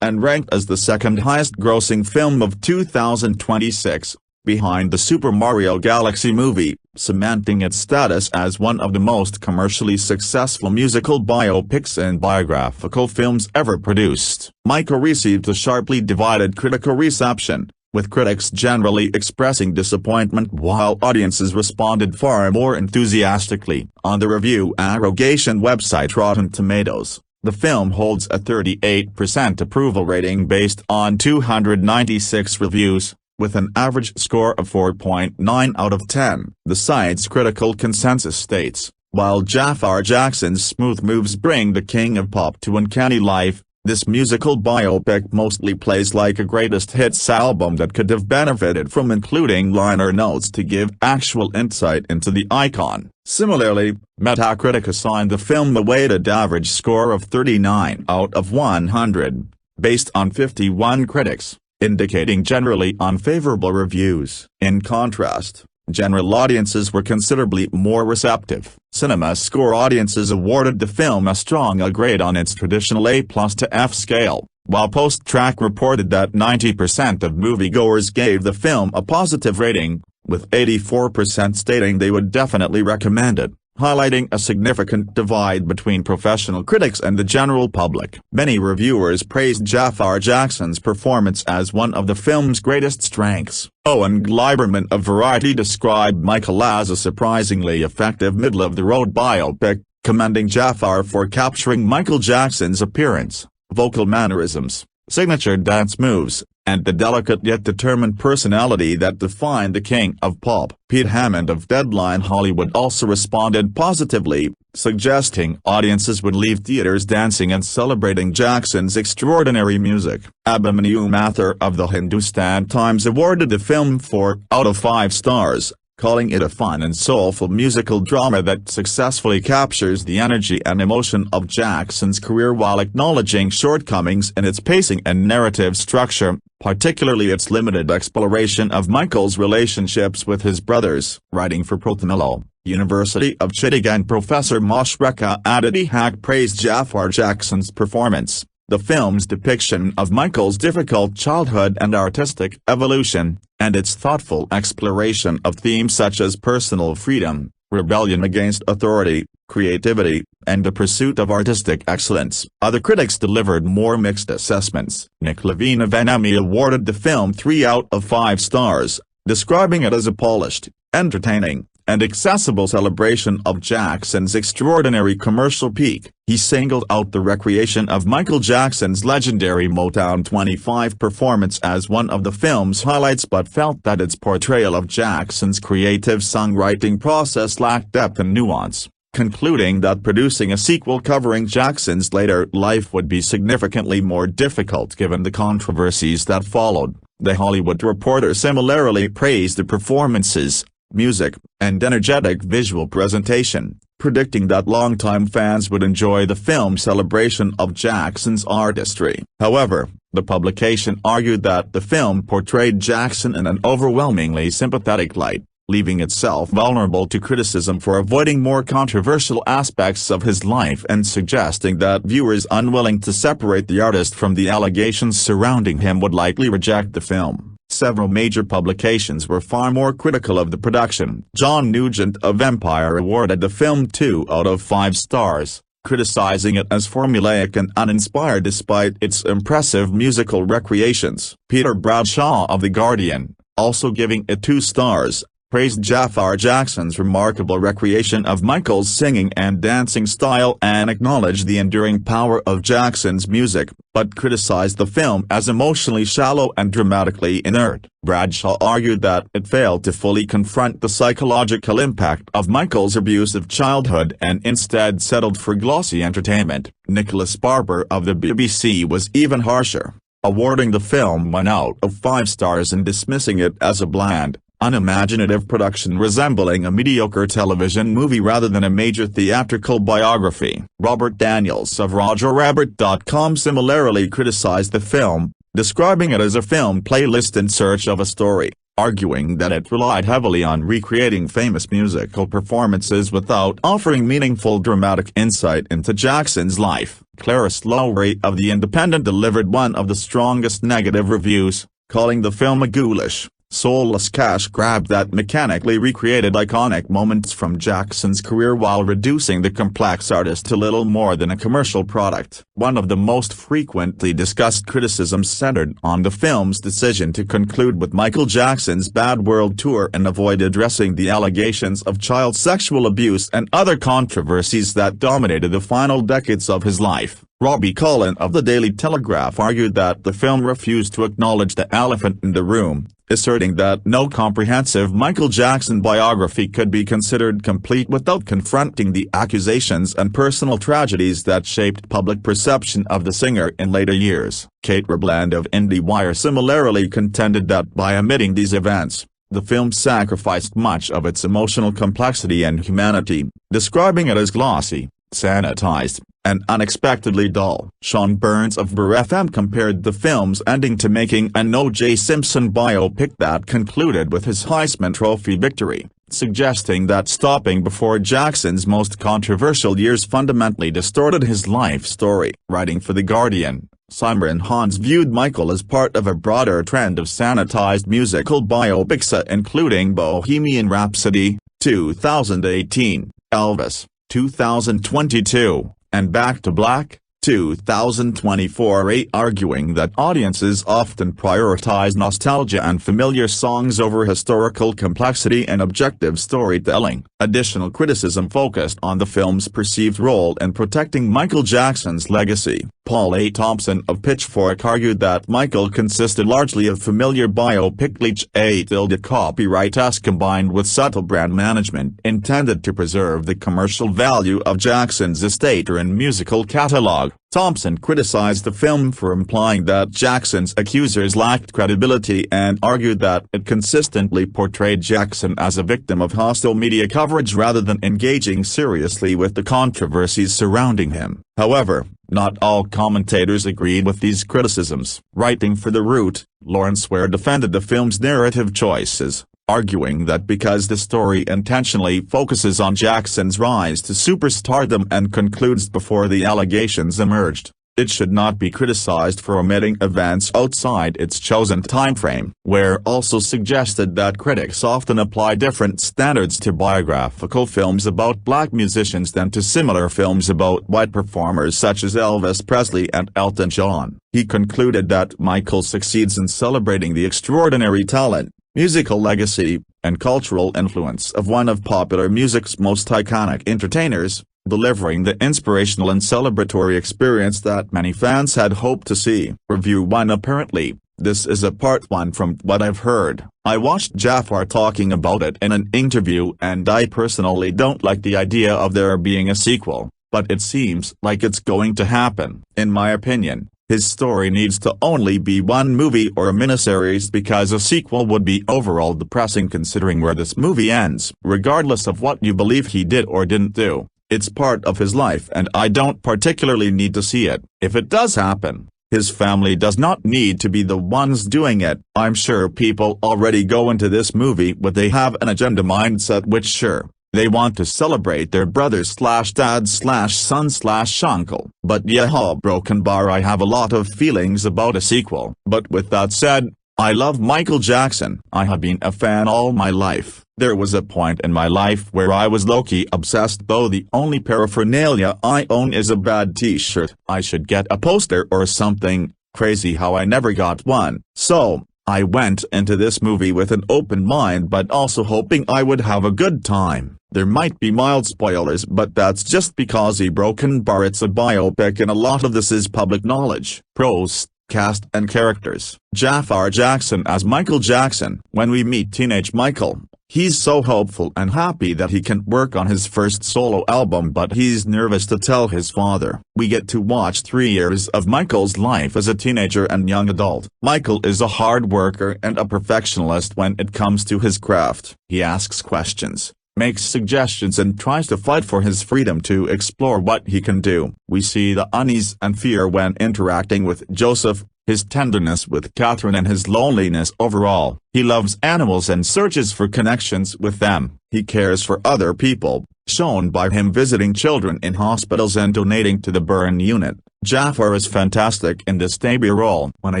and ranked as the second highest-grossing film of 2026, behind the Super Mario Galaxy movie, cementing its status as one of the most commercially successful musical biopics and biographical films ever produced. Michael received a sharply divided critical reception, with critics generally expressing disappointment while audiences responded far more enthusiastically. On the review aggregation website Rotten Tomatoes, the film holds a 38% approval rating based on 296 reviews, with an average score of 4.9 out of 10. The site's critical consensus states, while Jaafar Jackson's smooth moves bring the king of pop to uncanny life, this musical biopic mostly plays like a greatest hits album that could have benefited from including liner notes to give actual insight into the icon. Similarly, Metacritic assigned the film a weighted average score of 39 out of 100, based on 51 critics, indicating generally unfavorable reviews. In contrast, general audiences were considerably more receptive. CinemaScore audiences awarded the film a strong A grade on its traditional A+ to F scale, while Post-Track reported that 90% of moviegoers gave the film a positive rating, with 84% stating they would definitely recommend it, highlighting a significant divide between professional critics and the general public. Many reviewers praised Jaafar Jackson's performance as one of the film's greatest strengths. Owen Gleiberman of Variety described Michael as a surprisingly effective middle-of-the-road biopic, commending Jaafar for capturing Michael Jackson's appearance, vocal mannerisms, signature dance moves, and the delicate yet determined personality that defined the king of pop. Pete Hammond of Deadline Hollywood also responded positively, suggesting audiences would leave theaters dancing and celebrating Jackson's extraordinary music. Abhimanyu Mathur of the Hindustan Times awarded the film 4 out of 5 stars, calling it a fun and soulful musical drama that successfully captures the energy and emotion of Jackson's career while acknowledging shortcomings in its pacing and narrative structure, particularly its limited exploration of Michael's relationships with his brothers. Writing for Protonillo, University of Chittagong professor Moshreka Aditi-Haq praised Jaafar Jackson's performance, the film's depiction of Michael's difficult childhood and artistic evolution, and its thoughtful exploration of themes such as personal freedom, rebellion against authority, creativity, and the pursuit of artistic excellence. Other critics delivered more mixed assessments. Nick Levine of NME awarded the film 3 out of 5 stars, describing it as a polished, entertaining, and accessible celebration of Jackson's extraordinary commercial peak. He singled out the recreation of Michael Jackson's legendary Motown 25 performance as one of the film's highlights, but felt that its portrayal of Jackson's creative songwriting process lacked depth and nuance, concluding that producing a sequel covering Jackson's later life would be significantly more difficult given the controversies that followed. The Hollywood Reporter similarly praised the performances, music, and energetic visual presentation, predicting that longtime fans would enjoy the film's celebration of Jackson's artistry. However, the publication argued that the film portrayed Jackson in an overwhelmingly sympathetic light, leaving itself vulnerable to criticism for avoiding more controversial aspects of his life and suggesting that viewers unwilling to separate the artist from the allegations surrounding him would likely reject the film. Several major publications were far more critical of the production. John Nugent of Empire awarded the film 2 out of 5 stars, criticizing it as formulaic and uninspired despite its impressive musical recreations. Peter Bradshaw of The Guardian, also giving it 2 stars, praised Jaafar Jackson's remarkable recreation of Michael's singing and dancing style and acknowledged the enduring power of Jackson's music, but criticized the film as emotionally shallow and dramatically inert. Bradshaw argued that it failed to fully confront the psychological impact of Michael's abusive childhood and instead settled for glossy entertainment. Nicholas Barber of the BBC was even harsher, awarding the film 1 out of 5 stars and dismissing it as a bland, unimaginative production resembling a mediocre television movie rather than a major theatrical biography. Robert Daniels of RogerRabbit.com similarly criticized the film, describing it as a film playlist in search of a story, arguing that it relied heavily on recreating famous musical performances without offering meaningful dramatic insight into Jackson's life. Clarice Lowry of The Independent delivered one of the strongest negative reviews, calling the film a ghoulish, soulless cash grab that mechanically recreated iconic moments from Jackson's career while reducing the complex artist to little more than a commercial product. One of the most frequently discussed criticisms centered on the film's decision to conclude with Michael Jackson's Bad World Tour and avoid addressing the allegations of child sexual abuse and other controversies that dominated the final decades of his life. Robbie Cullen of the Daily Telegraph argued that the film refused to acknowledge the elephant in the room, asserting that no comprehensive Michael Jackson biography could be considered complete without confronting the accusations and personal tragedies that shaped public perception of the singer in later years. Kate Rebland of IndieWire similarly contended that by omitting these events, the film sacrificed much of its emotional complexity and humanity, describing it as glossy, sanitized, and unexpectedly dull. Sean Burns of Burr FM compared the film's ending to making an O.J. Simpson biopic that concluded with his Heisman Trophy victory, suggesting that stopping before Jackson's most controversial years fundamentally distorted his life story. Writing for The Guardian, Simran Hans viewed Michael as part of a broader trend of sanitized musical biopics including Bohemian Rhapsody, 2018, Elvis, 2022, and Back to Black, 2024, arguing that audiences often prioritize nostalgia and familiar songs over historical complexity and objective storytelling. Additional criticism focused on the film's perceived role in protecting Michael Jackson's legacy. Paul A. Thompson of Pitchfork argued that Michael consisted largely of familiar biopic copyright combined with subtle brand management intended to preserve the commercial value of Jackson's estate and musical catalog. Thompson criticized the film for implying that Jackson's accusers lacked credibility and argued that it consistently portrayed Jackson as a victim of hostile media coverage rather than engaging seriously with the controversies surrounding him. However, not all commentators agreed with these criticisms. Writing for The Root, Lawrence Ware defended the film's narrative choices, arguing that because the story intentionally focuses on Jackson's rise to superstardom and concludes before the allegations emerged, it should not be criticized for omitting events outside its chosen timeframe. Ware also suggested that critics often apply different standards to biographical films about black musicians than to similar films about white performers such as Elvis Presley and Elton John. He concluded that Michael succeeds in celebrating the extraordinary talent, musical legacy, and cultural influence of one of popular music's most iconic entertainers, delivering the inspirational and celebratory experience that many fans had hoped to see. Review 1. Apparently, this is a part 1 from what I've heard. I watched Jaafar talking about it in an interview and I personally don't like the idea of there being a sequel, but it seems like it's going to happen. In my opinion, his story needs to only be one movie or a miniseries because a sequel would be overall depressing considering where this movie ends. Regardless of what you believe he did or didn't do, it's part of his life and I don't particularly need to see it. If it does happen, his family does not need to be the ones doing it. I'm sure people already go into this movie with they have an agenda mindset which sure, they want to celebrate their brother/dad/son/uncle. But yeah, broken bar, I have a lot of feelings about a sequel. But with that said, I love Michael Jackson. I have been a fan all my life. There was a point in my life where I was low-key obsessed though the only paraphernalia I own is a bad t-shirt. I should get a poster or something, crazy how I never got one. So, I went into this movie with an open mind but also hoping I would have a good time. There might be mild spoilers but that's just because the broken bar it's a biopic and a lot of this is public knowledge. Pros. Cast and characters. Jaafar Jackson as Michael Jackson. When we meet teenage Michael, he's so hopeful and happy that he can work on his first solo album but he's nervous to tell his father. We get to watch 3 years of Michael's life as a teenager and young adult. Michael is a hard worker and a perfectionist when it comes to his craft. He asks questions, makes suggestions and tries to fight for his freedom to explore what he can do. We see the unease and fear when interacting with Joseph, his tenderness with Catherine and his loneliness overall. He loves animals and searches for connections with them. He cares for other people, shown by him visiting children in hospitals and donating to the burn unit. Jaafar is fantastic in this debut role. When I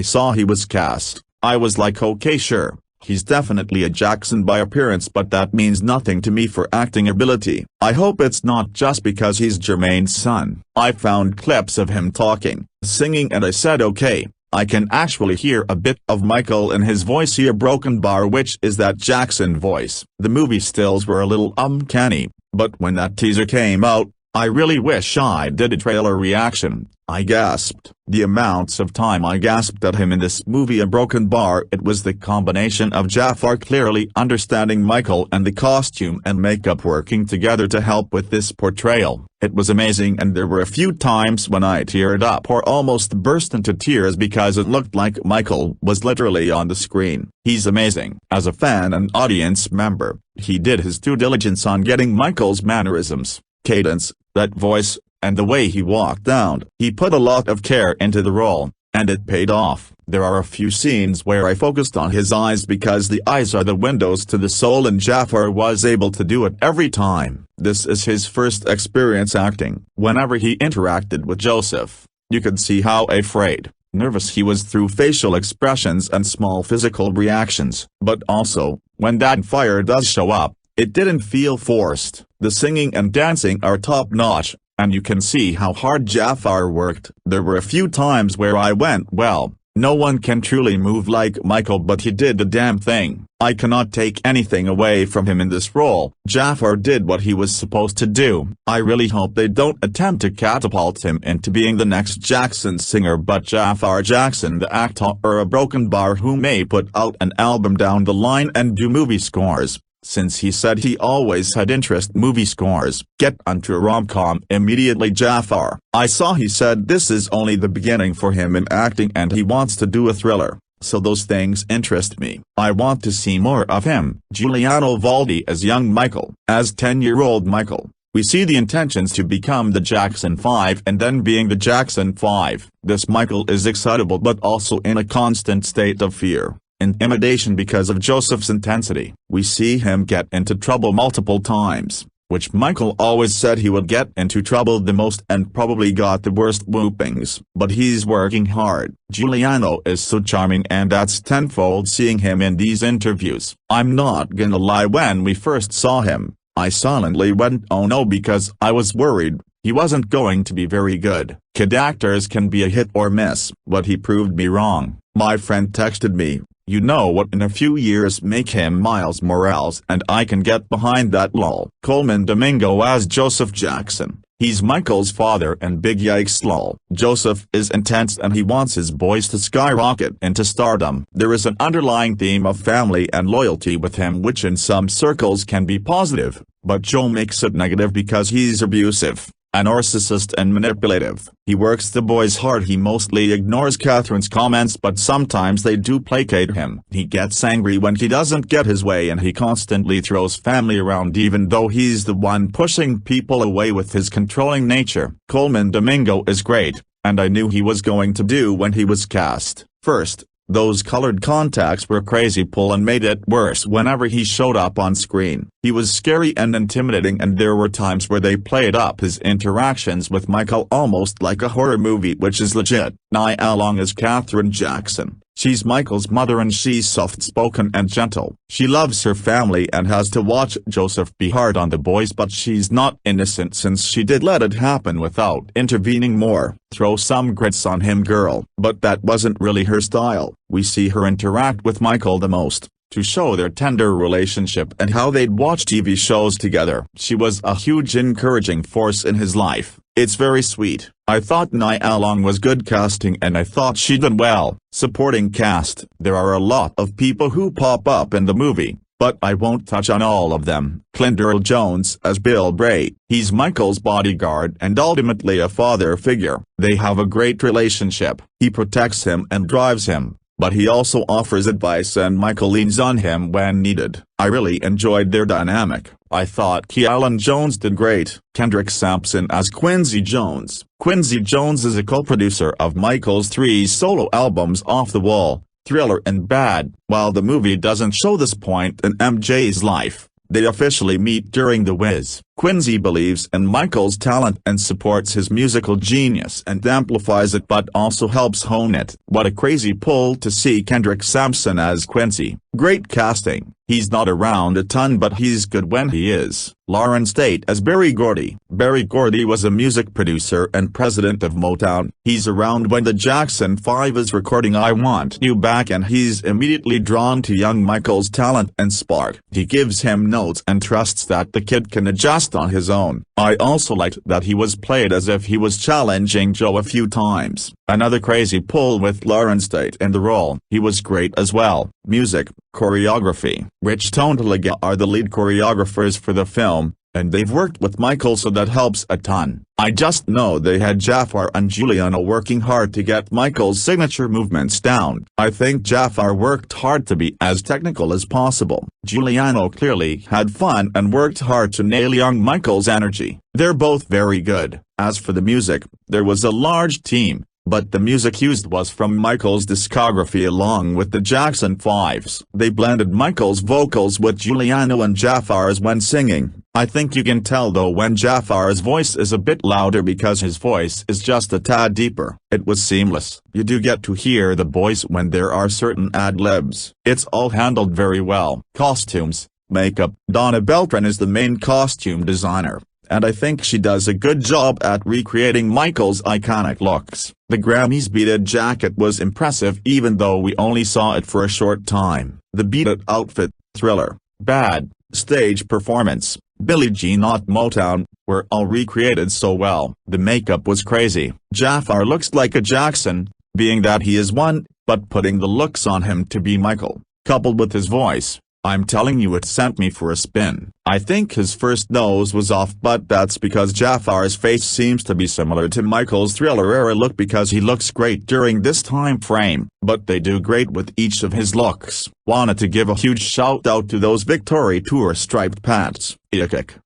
saw he was cast, I was like okay sure. He's definitely a Jackson by appearance but that means nothing to me for acting ability. I hope it's not just because he's Jermaine's son. I found clips of him talking, singing and I said okay, I can actually hear a bit of Michael in his voice here broken bar which is that Jackson voice. The movie stills were a little uncanny, but when that teaser came out, I really wish I did a trailer reaction. I gasped. The amounts of time I gasped at him in this movie a broken bar. It was the combination of Jaafar clearly understanding Michael and the costume and makeup working together to help with this portrayal. It was amazing and there were a few times when I teared up or almost burst into tears because it looked like Michael was literally on the screen. He's amazing. As a fan and audience member, he did his due diligence on getting Michael's mannerisms, cadence, that voice, and the way he walked down. He put a lot of care into the role, and it paid off. There are a few scenes where I focused on his eyes because the eyes are the windows to the soul and Jaafar was able to do it every time. This is his first experience acting. Whenever he interacted with Joseph, you could see how afraid, nervous he was through facial expressions and small physical reactions. But also, when that fire does show up, it didn't feel forced. The singing and dancing are top-notch, and you can see how hard Jaafar worked. There were a few times where I went well, no one can truly move like Michael but he did the damn thing. I cannot take anything away from him in this role. Jaafar did what he was supposed to do. I really hope they don't attempt to catapult him into being the next Jackson singer but Jaafar Jackson the actor or a broken bar who may put out an album down the line and do movie scores. Since he said he always had interest movie scores, get onto a rom-com immediately Jaafar. I saw he said this is only the beginning for him in acting and he wants to do a thriller, so those things interest me. I want to see more of him. Giuliano Valdi as young Michael. As 10-year-old Michael, we see the intentions to become the Jackson 5 and then being the Jackson 5. This Michael is excitable but also in a constant state of fear. Intimidation because of Joseph's intensity. We see him get into trouble multiple times, which Michael always said he would get into trouble the most and probably got the worst whoopings. But he's working hard. Giuliano is so charming, and that's tenfold seeing him in these interviews. I'm not gonna lie, when we first saw him, I silently went oh no, because I was worried he wasn't going to be very good. Kid actors can be a hit or miss, but he proved me wrong. My friend texted me, "You know what, in a few years make him Miles Morales, and I can get behind that lol." Colmin Domingo as Joseph Jackson. He's Michael's father, and big yikes lol. Joseph is intense and he wants his boys to skyrocket into stardom. There is an underlying theme of family and loyalty with him, which in some circles can be positive, but Joe makes it negative because he's abusive, a narcissist and manipulative. He works the boys hard. He mostly ignores Catherine's comments, but sometimes they do placate him. He gets angry when he doesn't get his way, and he constantly throws family around even though he's the one pushing people away with his controlling nature. Colmin Domingo is great, and I knew he was going to do when he was cast. First, those colored contacts were crazy pull and made it worse whenever he showed up on screen. He was scary and intimidating, and there were times where they played up his interactions with Michael almost like a horror movie, which is legit. Nia Long is Catherine Jackson. She's Michael's mother, and she's soft-spoken and gentle. She loves her family and has to watch Joseph be hard on the boys, but she's not innocent since she did let it happen without intervening more. Throw some grits on him, girl. But that wasn't really her style. We see her interact with Michael the most, to show their tender relationship and how they'd watch TV shows together. She was a huge encouraging force in his life. It's very sweet. I thought Nia Long was good casting, and I thought she did well. Supporting cast. There are a lot of people who pop up in the movie, but I won't touch on all of them. Clint Earl Jones as Bill Bray. He's Michael's bodyguard and ultimately a father figure. They have a great relationship. He protects him and drives him, but he also offers advice, and Michael leans on him when needed. I really enjoyed their dynamic. I thought Kealan Jones did great. Kendrick Sampson as Quincy Jones. Quincy Jones is a co-producer of Michael's 3 solo albums Off the Wall, Thriller and Bad. While the movie doesn't show this point in MJ's life, they officially meet during The Wiz. Quincy believes in Michael's talent and supports his musical genius and amplifies it, but also helps hone it. What a crazy pull to see Kendrick Sampson as Quincy. Great casting. He's not around a ton, but he's good when he is. Lauren State as Berry Gordy. Berry Gordy was a music producer and president of Motown. He's around when the Jackson 5 is recording I Want You Back, and he's immediately drawn to young Michael's talent and spark. He gives him notes and trusts that the kid can adjust on his own. I also liked that he was played as if he was challenging Joe a few times. Another crazy pull with Lauren State in the role. He was great as well. Music, choreography. Rich Tontaliga are the lead choreographers for the film, and they've worked with Michael, so that helps a ton. I just know they had Jaafar and Giuliano working hard to get Michael's signature movements down. I think Jaafar worked hard to be as technical as possible. Giuliano clearly had fun and worked hard to nail young Michael's energy. They're both very good. As for the music, there was a large team, but the music used was from Michael's discography along with the Jackson 5s. They blended Michael's vocals with Giuliano and Jaafar's when singing. I think you can tell though when Jaafar's voice is a bit louder because his voice is just a tad deeper. It was seamless. You do get to hear the boys when there are certain ad-libs. It's all handled very well. Costumes, makeup. Donna Beltran is the main costume designer, and I think she does a good job at recreating Michael's iconic looks. The Grammys beaded jacket was impressive even though we only saw it for a short time. The beaded outfit, Thriller, Bad, stage performance, Billie Jean Not Motown, were all recreated so well. The makeup was crazy. Jaafar looks like a Jackson, being that he is one, but putting the looks on him to be Michael, coupled with his voice, I'm telling you, it sent me for a spin. I think his first nose was off, but that's because Jaafar's face seems to be similar to Michael's Thriller-era look because he looks great during this time frame, but they do great with each of his looks. Wanted to give a huge shout out to those Victory Tour striped pants.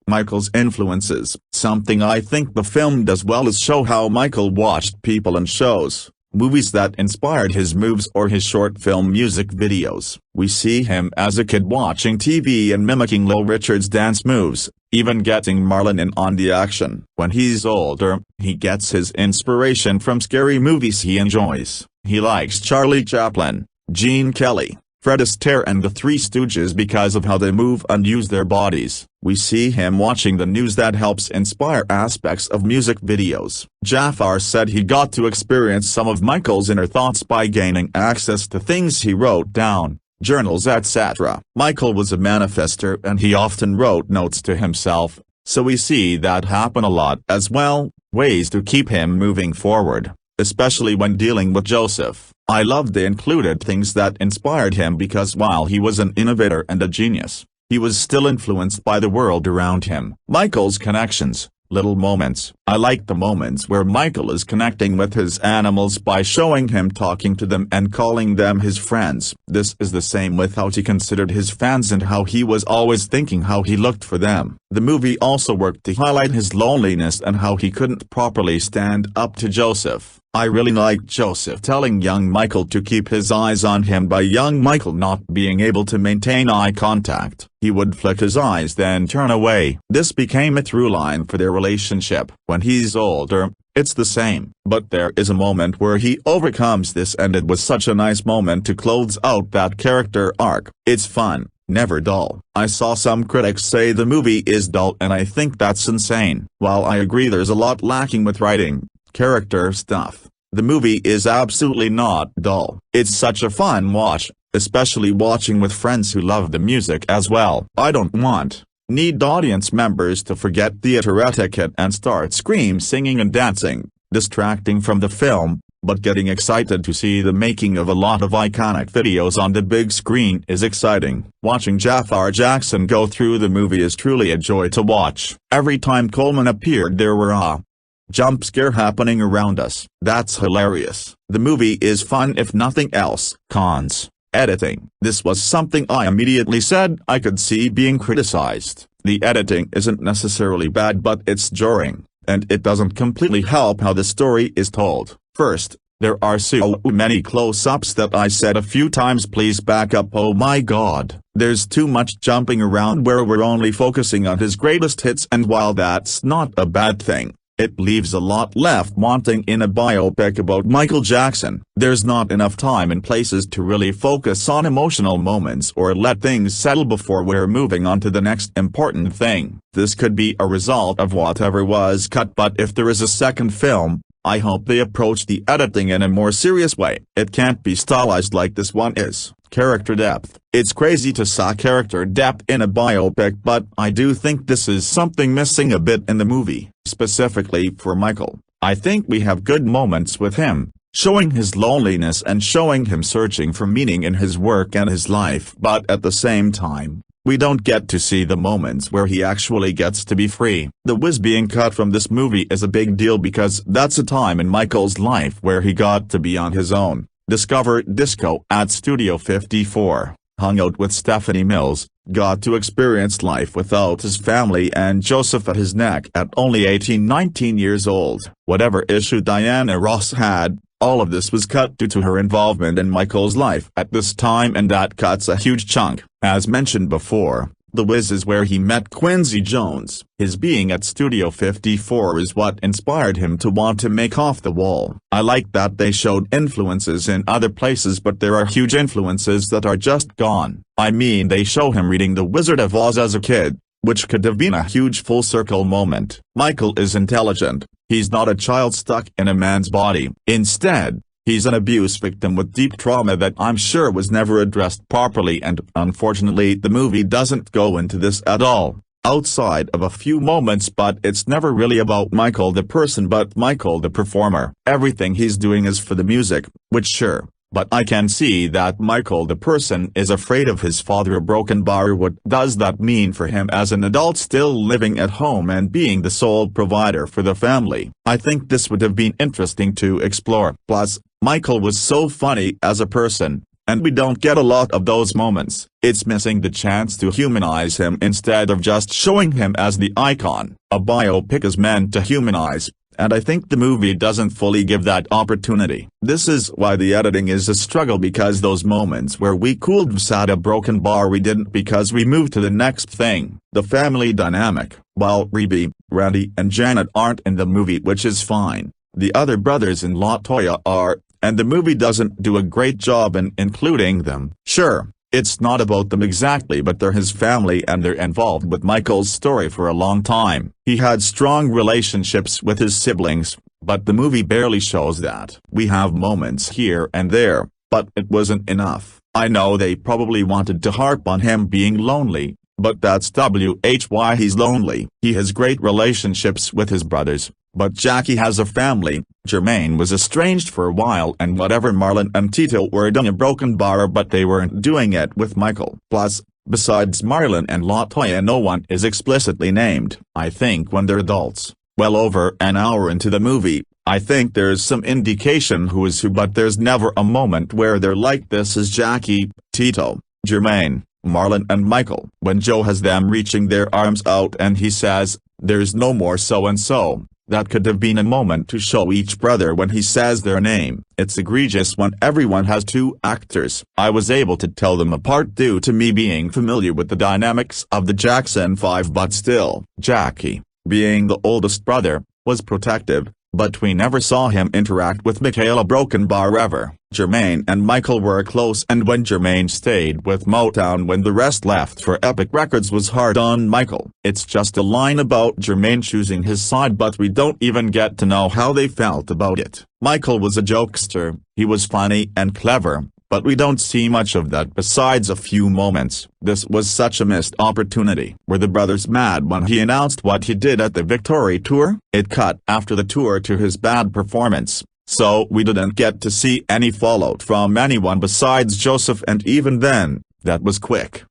Michael's influences. Something I think the film does well is show how Michael watched people and shows, movies that inspired his moves or his short film music videos. We see him as a kid watching TV and mimicking Little Richard's dance moves, even getting Marlon in on the action. When he's older, he gets his inspiration from scary movies he enjoys. He likes Charlie Chaplin, Gene Kelly, Fred Astaire and the Three Stooges because of how they move and use their bodies. We see him watching the news that helps inspire aspects of music videos. Jaafar said he got to experience some of Michael's inner thoughts by gaining access to things he wrote down, journals etc. Michael was a manifester and he often wrote notes to himself, so we see that happen a lot as well, ways to keep him moving forward, especially when dealing with Joseph. I loved they included things that inspired him because while he was an innovator and a genius, he was still influenced by the world around him. Michael's connections, little moments. I like the moments where Michael is connecting with his animals by showing him talking to them and calling them his friends. This is the same with how he considered his fans and how he was always thinking how he looked for them. The movie also worked to highlight his loneliness and how he couldn't properly stand up to Joseph. I really liked Joseph telling young Michael to keep his eyes on him by young Michael not being able to maintain eye contact. He would flick his eyes then turn away. This became a through line for their relationship. When he's older, it's the same. But there is a moment where he overcomes this and it was such a nice moment to close out that character arc. It's fun, never dull. I saw some critics say the movie is dull and I think that's insane. While I agree there's a lot lacking with writing, character stuff, the movie is absolutely not dull. It's such a fun watch, especially watching with friends who love the music as well. I don't need audience members to forget theater etiquette and start singing and dancing, distracting from the film, but getting excited to see the making of a lot of iconic videos on the big screen is exciting. Watching Jaafar Jackson go through the movie is truly a joy to watch. Every time Colmin appeared there were jump scare happening around us. That's hilarious. The movie is fun if nothing else. Cons. Editing. This was something I immediately said I could see being criticized. The editing isn't necessarily bad but it's jarring, and it doesn't completely help how the story is told. First, there are so many close-ups that I said a few times please back up. Oh my god. There's too much jumping around where we're only focusing on his greatest hits, and while that's not a bad thing, it leaves a lot left wanting in a biopic about Michael Jackson. There's not enough time and places to really focus on emotional moments or let things settle before we're moving on to the next important thing. This could be a result of whatever was cut, but if there is a second film, I hope they approach the editing in a more serious way. It can't be stylized like this one is. Character depth. It's crazy to saw character depth in a biopic, but I do think this is something missing a bit in the movie. Specifically for Michael, I think we have good moments with him, showing his loneliness and showing him searching for meaning in his work and his life, but at the same time, we don't get to see the moments where he actually gets to be free. The Wiz being cut from this movie is a big deal because that's a time in Michael's life where he got to be on his own, discover disco at Studio 54, hung out with Stephanie Mills, got to experience life without his family and Joseph at his neck at only 18-19 years old. Whatever issue Diana Ross had, all of this was cut due to her involvement in Michael's life at this time, and that cuts a huge chunk. As mentioned before, The Wiz is where he met Quincy Jones. His being at Studio 54 is what inspired him to want to make Off the Wall. I like that they showed influences in other places, but there are huge influences that are just gone. I mean, they show him reading The Wizard of Oz as a kid, which could have been a huge full circle moment. Michael is intelligent. He's not a child stuck in a man's body. Instead, he's an abuse victim with deep trauma that I'm sure was never addressed properly, and unfortunately the movie doesn't go into this at all, outside of a few moments, but it's never really about Michael the person but Michael the performer. Everything he's doing is for the music, which sure, but I can see that Michael the person is afraid of his father broken bar. What does that mean for him as an adult still living at home and being the sole provider for the family? I think this would have been interesting to explore. Plus, Michael was so funny as a person, and we don't get a lot of those moments. It's missing the chance to humanize him instead of just showing him as the icon. A biopic is meant to humanize, and I think the movie doesn't fully give that opportunity. This is why the editing is a struggle, because those moments where we could sat a broken bar we didn't, because we moved to the next thing. The family dynamic, while Reby, Randy and Janet aren't in the movie, which is fine, the other brothers in Latoya are, and the movie doesn't do a great job in including them. Sure, it's not about them exactly, but they're his family and they're involved with Michael's story for a long time. He had strong relationships with his siblings, but the movie barely shows that. We have moments here and there, but it wasn't enough. I know they probably wanted to harp on him being lonely, but that's why he's lonely. He has great relationships with his brothers, but Jackie has a family. Jermaine was estranged for a while, and whatever Marlon and Tito were doing a broken bar, but they weren't doing it with Michael. Plus, besides Marlon and Latoya, no one is explicitly named. I think when they're adults, well over an hour into the movie, I think there's some indication who is who, but there's never a moment where they're like, this is Jackie, Tito, Jermaine, Marlon and Michael. When Joe has them reaching their arms out and he says, "There's no more so-and-so," that could have been a moment to show each brother when he says their name. It's egregious when everyone has two actors. I was able to tell them apart due to me being familiar with the dynamics of the Jackson 5, but still. Jackie, being the oldest brother, was protective, but we never saw him interact with Michaela broken bar ever. Jermaine and Michael were close, and when Jermaine stayed with Motown when the rest left for Epic Records was hard on Michael. It's just a line about Jermaine choosing his side, but we don't even get to know how they felt about it. Michael was a jokester, he was funny and clever, but we don't see much of that besides a few moments. This was such a missed opportunity. Were the brothers mad when he announced what he did at the Victory tour? It cut after the tour to his bad performance, so we didn't get to see any fallout from anyone besides Joseph, and even then, that was quick.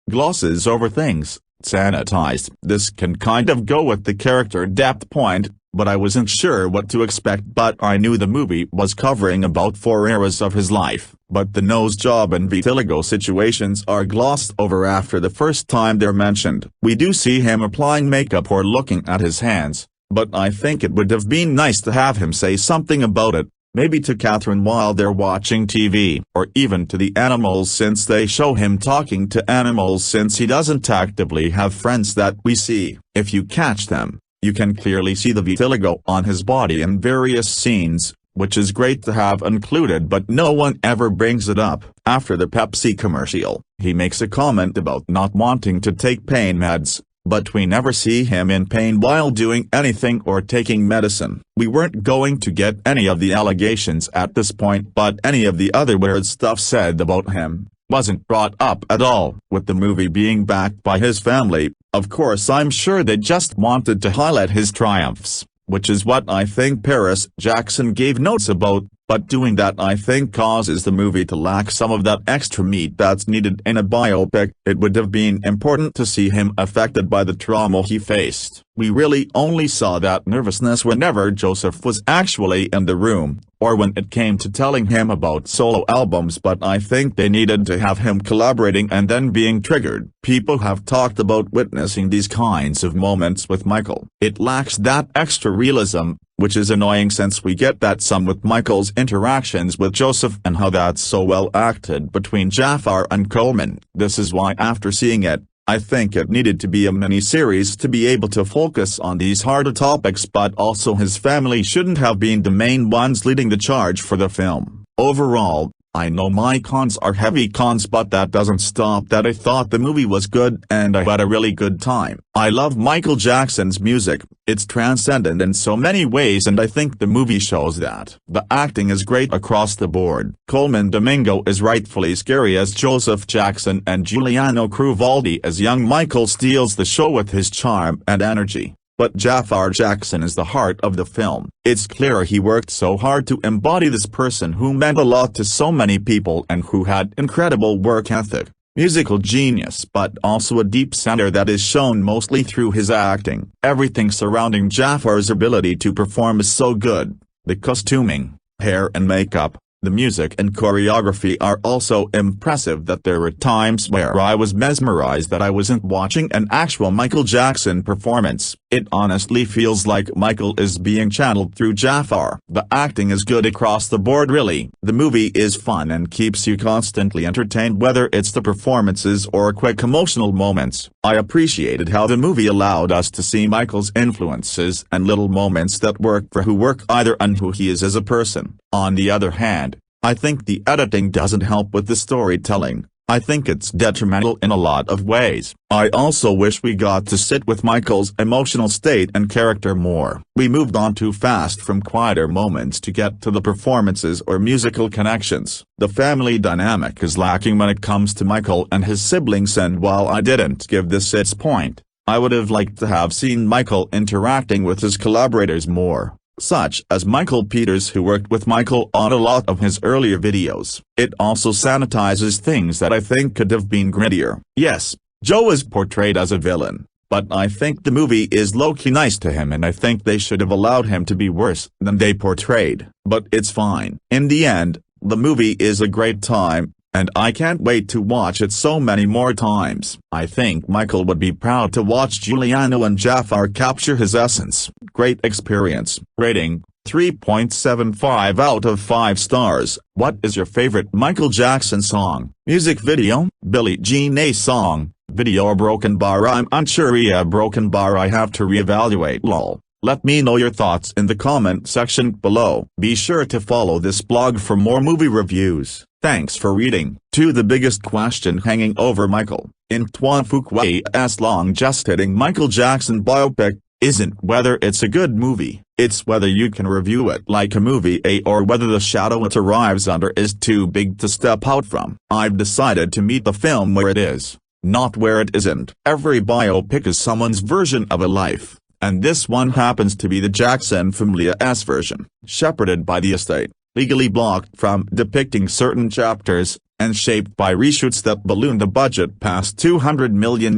Glosses over things, sanitized. This can kind of go with the character depth point, but I wasn't sure what to expect. But I knew the movie was covering about 4 eras of his life. But the nose job and vitiligo situations are glossed over after the first time they're mentioned. We do see him applying makeup or looking at his hands, but I think it would have been nice to have him say something about it, maybe to Catherine while they're watching TV, or even to the animals, since they show him talking to animals, since he doesn't actively have friends that we see. If you catch them, you can clearly see the vitiligo on his body in various scenes, which is great to have included, but no one ever brings it up. After the Pepsi commercial, he makes a comment about not wanting to take pain meds, but we never see him in pain while doing anything or taking medicine. We weren't going to get any of the allegations at this point, but any of the other weird stuff said about him wasn't brought up at all. With the movie being backed by his family, of course I'm sure they just wanted to highlight his triumphs, which is what I think Paris Jackson gave notes about, but doing that I think causes the movie to lack some of that extra meat that's needed in a biopic. It would have been important to see him affected by the trauma he faced. We really only saw that nervousness whenever Joseph was actually in the room, or when it came to telling him about solo albums, but I think they needed to have him collaborating and then being triggered. People have talked about witnessing these kinds of moments with Michael. It lacks that extra realism, which is annoying since we get that some with Michael's interactions with Joseph and how that's so well acted between Jaafar and Colmin. This is why after seeing it, I think it needed to be a mini-series to be able to focus on these harder topics, but also his family shouldn't have been the main ones leading the charge for the film. Overall, I know my cons are heavy cons, but that doesn't stop that I thought the movie was good and I had a really good time. I love Michael Jackson's music, it's transcendent in so many ways, and I think the movie shows that. The acting is great across the board. Colmin Domingo is rightfully scary as Joseph Jackson, and Giuliano Cruvaldi as young Michael steals the show with his charm and energy. But Jaafar Jackson is the heart of the film. It's clear he worked so hard to embody this person who meant a lot to so many people and who had incredible work ethic, musical genius, but also a deep center that is shown mostly through his acting. Everything surrounding Jaafar's ability to perform is so good. The costuming, hair and makeup, The music and choreography are also impressive. That there were times where I was mesmerized that I wasn't watching an actual Michael Jackson performance. It honestly feels like Michael is being channeled through Jaafar. The acting is good across the board really. The movie is fun and keeps you constantly entertained, whether it's the performances or quick emotional moments. I appreciated how the movie allowed us to see Michael's influences and little moments that work for who work either and who he is as a person. On the other hand, I think the editing doesn't help with the storytelling. I think it's detrimental in a lot of ways. I also wish we got to sit with Michael's emotional state and character more. We moved on too fast from quieter moments to get to the performances or musical connections. The family dynamic is lacking when it comes to Michael and his siblings, and while I didn't give this its point, I would have liked to have seen Michael interacting with his collaborators more, such as Michael Peters, who worked with Michael on a lot of his earlier videos. It also sanitizes things that I think could have been grittier. Yes, Joe is portrayed as a villain, but I think the movie is low-key nice to him, and I think they should have allowed him to be worse than they portrayed. But it's fine. In the end, the movie is a great time, and I can't wait to watch it so many more times. I think Michael would be proud to watch Giuliano and Jaafar capture his essence. Great experience. Rating: 3.75 out of 5 stars. What is your favorite Michael Jackson song? Music video: Billie Jean. A song, video or broken bar? I'm unsure. Yeah, broken bar. I have to reevaluate. Lol. Let me know your thoughts in the comment section below. Be sure to follow this blog for more movie reviews. Thanks for reading. The biggest question hanging over Michael, Antoine Fuqua's long-gestating Michael Jackson biopic, isn't whether it's a good movie, it's whether you can review it like a movie, or whether the shadow it arrives under is too big to step out from. I've decided to meet the film where it is, not where it isn't. Every biopic is someone's version of a life, and this one happens to be the Jackson family's version. Shepherded by the estate, legally blocked from depicting certain chapters, and shaped by reshoots that ballooned the budget past $200 million.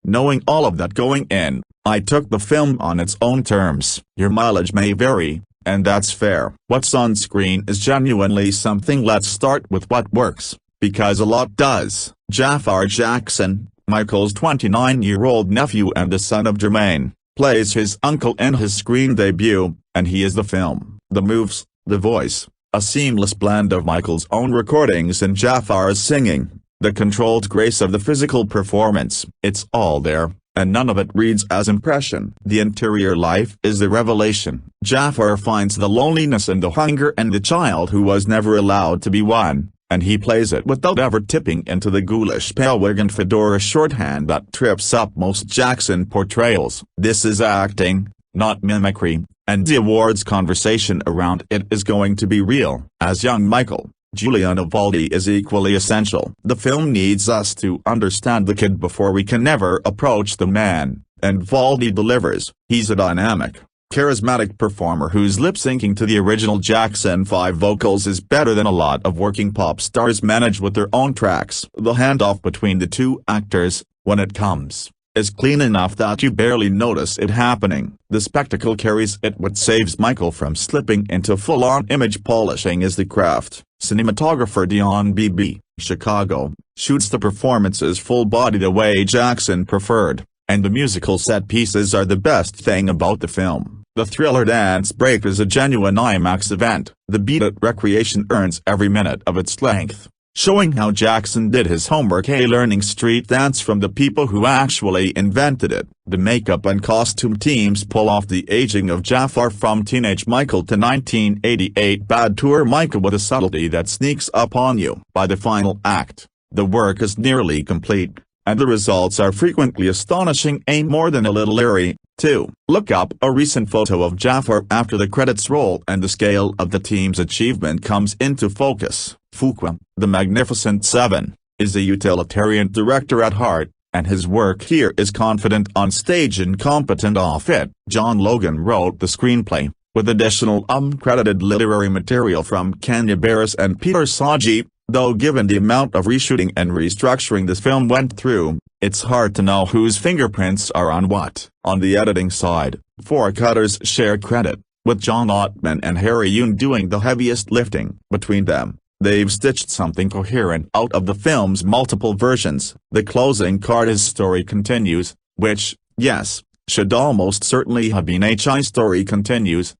Knowing all of that going in, I took the film on its own terms. Your mileage may vary, and that's fair. What's on screen is genuinely something. Let's start with what works, because a lot does. Jaafar Jackson, Michael's 29-year-old nephew and the son of Jermaine, plays his uncle in his screen debut, and he is the film, the moves, the voice, a seamless blend of Michael's own recordings and Jaafar's singing, the controlled grace of the physical performance. It's all there, and none of it reads as impression. The interior life is the revelation. Jaafar finds the loneliness and the hunger and the child who was never allowed to be one, and he plays it without ever tipping into the ghoulish pale wig and fedora shorthand that trips up most Jackson portrayals. This is acting, not mimicry, and the awards conversation around it is going to be real. As young Michael, Giuliano Valdi is equally essential. The film needs us to understand the kid before we can ever approach the man, and Valdi delivers. He's a dynamic, charismatic performer whose lip-syncing to the original Jackson 5 vocals is better than a lot of working pop stars manage with their own tracks. The handoff between the two actors, when it comes, is clean enough that you barely notice it happening. The spectacle carries it. What saves Michael from slipping into full-on image polishing is the craft. Cinematographer Dion B.B., Chicago, shoots the performances full body the way Jackson preferred, and the musical set pieces are the best thing about the film. The thriller dance break is a genuine IMAX event. The beat at Recreation earns every minute of its length, showing how Jackson did his homework, learning street dance from the people who actually invented it. The makeup and costume teams pull off the aging of Jaafar from teenage Michael to 1988 Bad Tour Michael with a subtlety that sneaks up on you. By the final act, the work is nearly complete, and the results are frequently astonishing, more than a little eerie, too. Look up a recent photo of Jaafar after the credits roll and the scale of the team's achievement comes into focus. Fuqua, the Magnificent Seven, is a utilitarian director at heart, and his work here is confident on stage and competent off it. John Logan wrote the screenplay, with additional uncredited literary material from Kenya Barris and Peter Saji. Though given the amount of reshooting and restructuring this film went through, it's hard to know whose fingerprints are on what. On the editing side, 4 cutters share credit, with John Ottman and Harry Yoon doing the heaviest lifting. Between them, they've stitched something coherent out of the film's multiple versions. The closing card is "Story continues," which, yes, should almost certainly have been "HI Story continues."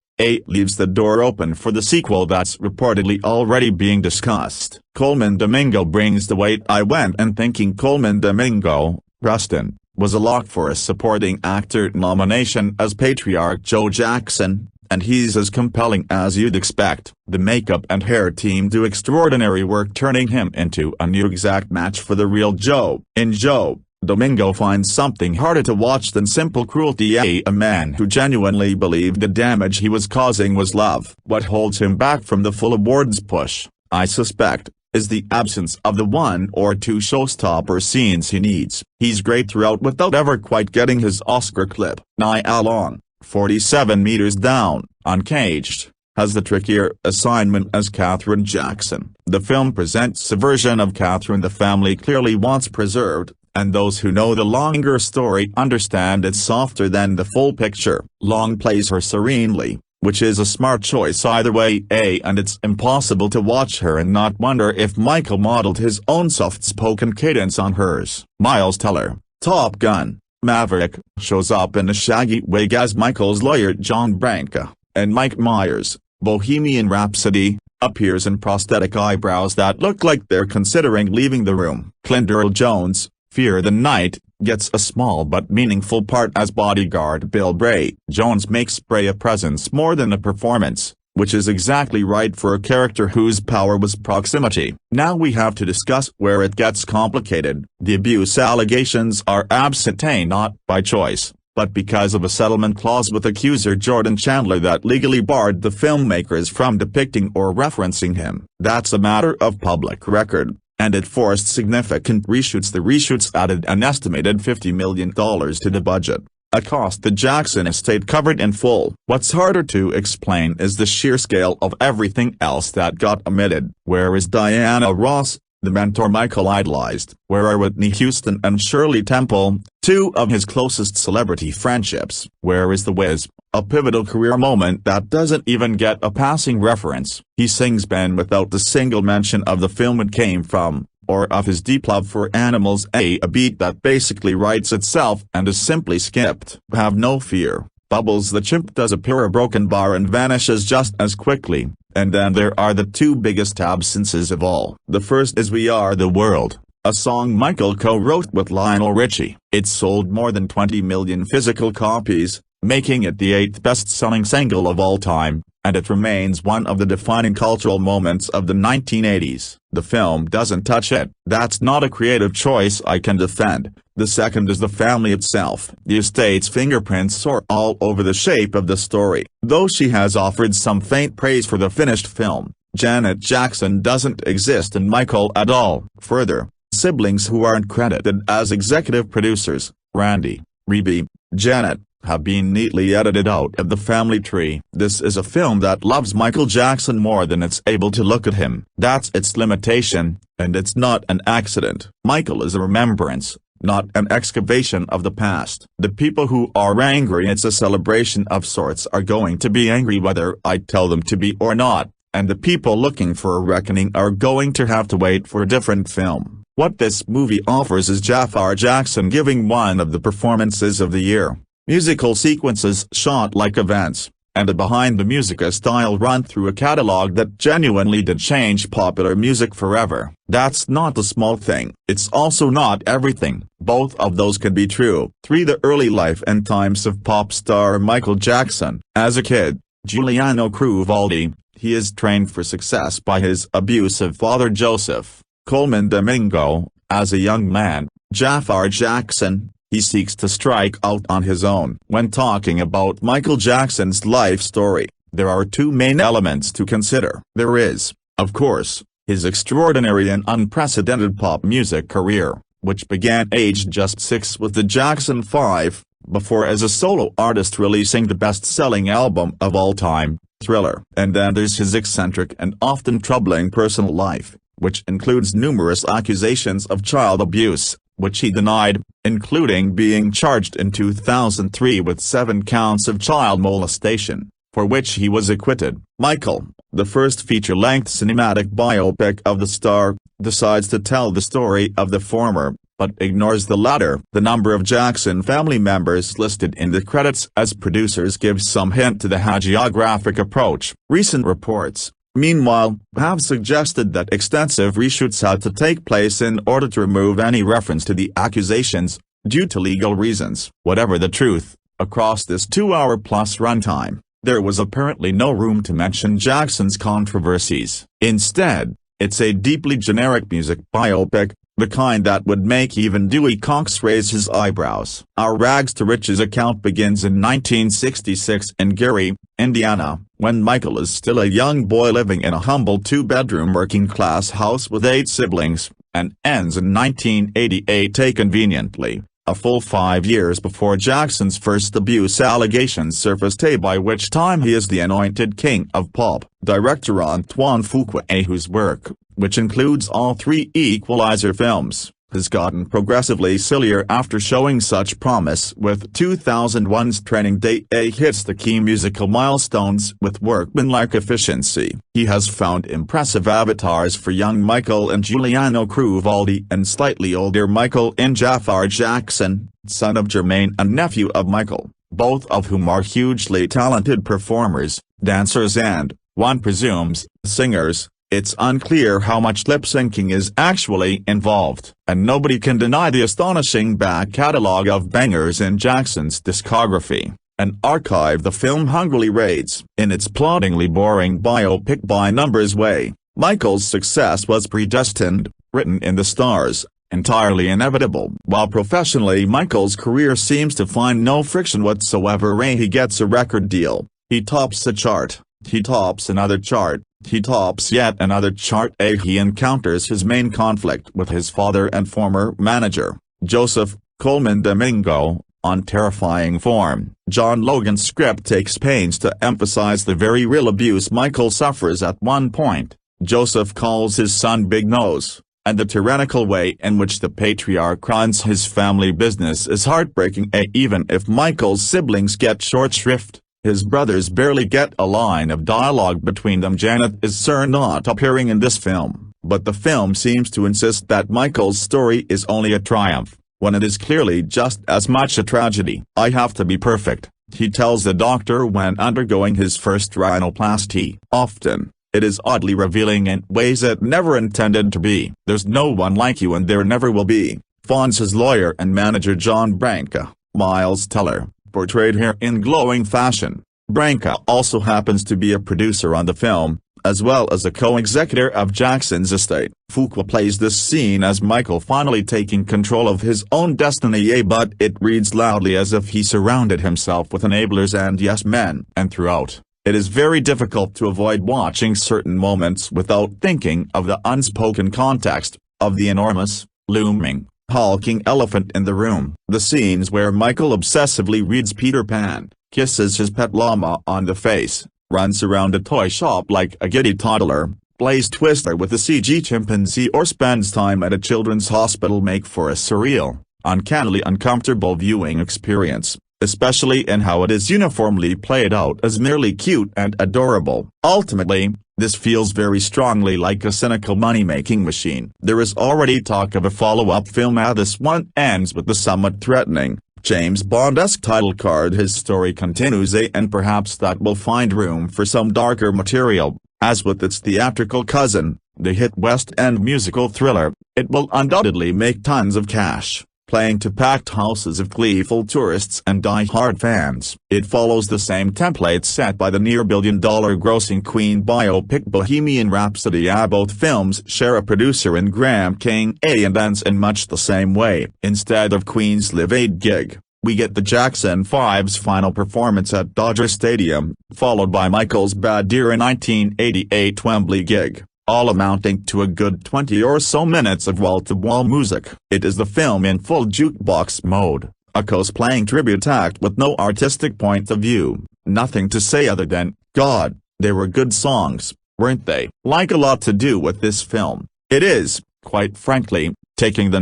Leaves the door open for the sequel that's reportedly already being discussed. Colmin Domingo brings the weight. I went and thinking Colmin Domingo, Preston, was a lock for a supporting actor nomination as Patriarch Joe Jackson, and he's as compelling as you'd expect. The makeup and hair team do extraordinary work turning him into a near exact match for the real Joe. In Joe, Domingo finds something harder to watch than simple cruelty. A man who genuinely believed the damage he was causing was love. What holds him back from the full awards push, I suspect, is the absence of the one or two showstopper scenes he needs. He's great throughout without ever quite getting his Oscar clip. Nia Long, 47 meters down, uncaged, has the trickier assignment as Katherine Jackson. The film presents a version of Katherine the family clearly wants preserved, and those who know the longer story understand it's softer than the full picture. Long plays her serenely, which is a smart choice either way. And it's impossible to watch her and not wonder if Michael modeled his own soft-spoken cadence on hers. Miles Teller, Top Gun, Maverick, shows up in a shaggy wig as Michael's lawyer John Branca, and Mike Myers, Bohemian Rhapsody, appears in prosthetic eyebrows that look like they're considering leaving the room. Clint Earl Jones, Fear the Night, gets a small but meaningful part as bodyguard Bill Bray. Jones makes Bray a presence more than a performance, which is exactly right for a character whose power was proximity. Now we have to discuss where it gets complicated. The abuse allegations are absent not by choice, but because of a settlement clause with accuser Jordan Chandler that legally barred the filmmakers from depicting or referencing him. That's a matter of public record, and it forced significant reshoots. The reshoots added an estimated $50 million to the budget, a cost the Jackson estate covered in full. What's harder to explain is the sheer scale of everything else that got omitted. Where is Diana Ross, the mentor Michael idolized? Where are Whitney Houston and Shirley Temple, two of his closest celebrity friendships? Where is The Wiz, a pivotal career moment that doesn't even get a passing reference? He sings Ben without the single mention of the film it came from, or of his deep love for animals, a beat that basically writes itself and is simply skipped. Have no fear, Bubbles the chimp does appear a broken bar and vanishes just as quickly, and then there are the two biggest absences of all. The first is We Are the World, a song Michael co-wrote with Lionel Richie. It sold more than 20 million physical copies, making it the 8th best-selling single of all time, and it remains one of the defining cultural moments of the 1980s. The film doesn't touch it. That's not a creative choice I can defend. The second is the family itself. The estate's fingerprints soar all over the shape of the story. Though she has offered some faint praise for the finished film, Janet Jackson doesn't exist in Michael at all. Further, siblings who aren't credited as executive producers, Randy, Rebe, Janet, have been neatly edited out of the family tree. This is a film that loves Michael Jackson more than it's able to look at him. That's its limitation, and it's not an accident. Michael is a remembrance, not an excavation of the past. The people who are angry it's a celebration of sorts are going to be angry whether I tell them to be or not, and the people looking for a reckoning are going to have to wait for a different film. What this movie offers is Jaafar Jackson giving one of the performances of the year. Musical sequences shot like events, and a behind-the-music style run through a catalog that genuinely did change popular music forever. That's not a small thing. It's also not everything. Both of those can be true. 3. The early life and times of pop star Michael Jackson. As a kid, Giuliano Cruvaldi, he is trained for success by his abusive father Joseph. Colmin Domingo. As a young man, Jaafar Jackson, he seeks to strike out on his own. When talking about Michael Jackson's life story, there are two main elements to consider. There is, of course, his extraordinary and unprecedented pop music career, which began aged just 6 with the Jackson 5, before as a solo artist releasing the best-selling album of all time, Thriller. And then there's his eccentric and often troubling personal life, which includes numerous accusations of child abuse, which he denied, including being charged in 2003 with 7 counts of child molestation. for which he was acquitted. Michael, the first feature-length cinematic biopic of the star, decides to tell the story of the former, but ignores the latter. The number of Jackson family members listed in the credits as producers gives some hint to the hagiographic approach. Recent reports, meanwhile, have suggested that extensive reshoots had to take place in order to remove any reference to the accusations, due to legal reasons. Whatever the truth, across this 2-hour-plus runtime, there was apparently no room to mention Jackson's controversies. Instead, it's a deeply generic music biopic, the kind that would make even Dewey Cox raise his eyebrows. Our rags-to-riches account begins in 1966 in Gary, Indiana, when Michael is still a young boy living in a humble 2-bedroom working-class house with 8 siblings, and ends in 1988 conveniently, a full 5 years before Jackson's first abuse allegations surfaced, by which time he is the anointed king of pop. Director Antoine Fuqua, whose work, which includes all 3 Equalizer films, has gotten progressively sillier after showing such promise with 2001's Training Day, hits the key musical milestones with workmanlike efficiency. He has found impressive avatars for young Michael and Giuliano Cruvaldi and slightly older Michael in Jaafar Jackson, son of Jermaine and nephew of Michael, both of whom are hugely talented performers, dancers and, one presumes, singers. It's unclear how much lip-syncing is actually involved, and nobody can deny the astonishing back catalogue of bangers in Jackson's discography, an archive the film hungrily raids. In its ploddingly boring biopic-by-numbers way, Michael's success was predestined, written in the stars, entirely inevitable. While professionally Michael's career seems to find no friction whatsoever. He gets a record deal, he tops a chart, he tops another chart, he tops yet another chart. He encounters his main conflict with his father and former manager, Joseph Colmin Domingo, on terrifying form. John Logan's script takes pains to emphasize the very real abuse Michael suffers. At one point, Joseph calls his son Big Nose, and the tyrannical way in which the patriarch runs his family business is heartbreaking. Even if Michael's siblings get short shrift, his brothers barely get a line of dialogue between them. Janet is not appearing in this film, but the film seems to insist that Michael's story is only a triumph, when it is clearly just as much a tragedy. "I have to be perfect," he tells the doctor when undergoing his first rhinoplasty. Often, it is oddly revealing in ways it never intended to be. "There's no one like you and there never will be," fawns his lawyer and manager John Branca, Miles Teller, portrayed here in glowing fashion. Branca also happens to be a producer on the film, as well as a co-executor of Jackson's estate. Fuqua plays this scene as Michael finally taking control of his own destiny, but it reads loudly as if he surrounded himself with enablers and yes men. And throughout, it is very difficult to avoid watching certain moments without thinking of the unspoken context, of the enormous, looming, hulking elephant in the room. The scenes where Michael obsessively reads Peter Pan, kisses his pet llama on the face, runs around a toy shop like a giddy toddler, plays Twister with a CG chimpanzee or spends time at a children's hospital make for a surreal, uncannily uncomfortable viewing experience, especially in how it is uniformly played out as merely cute and adorable. Ultimately, this feels very strongly like a cynical money-making machine. There is already talk of a follow-up film. This one ends with the somewhat threatening, James Bond-esque title card. His story continues, and perhaps that will find room for some darker material. As with its theatrical cousin, the hit West End musical thriller, it will undoubtedly make tons of cash, playing to packed houses of gleeful tourists and die-hard fans. It follows the same template set by the near-billion-dollar grossing Queen biopic Bohemian Rhapsody. Both films share a producer in Graham King, and ends in much the same way. Instead of Queen's Live Aid gig, we get the Jackson 5's final performance at Dodger Stadium, followed by Michael's Bad Dear 1988 Wembley gig, all amounting to a good 20 or so minutes of wall-to-wall music. It is the film in full jukebox mode, a cosplaying tribute act with no artistic point of view, nothing to say other than, God, they were good songs, weren't they? Like a lot to do with this film, it is, quite frankly, taking the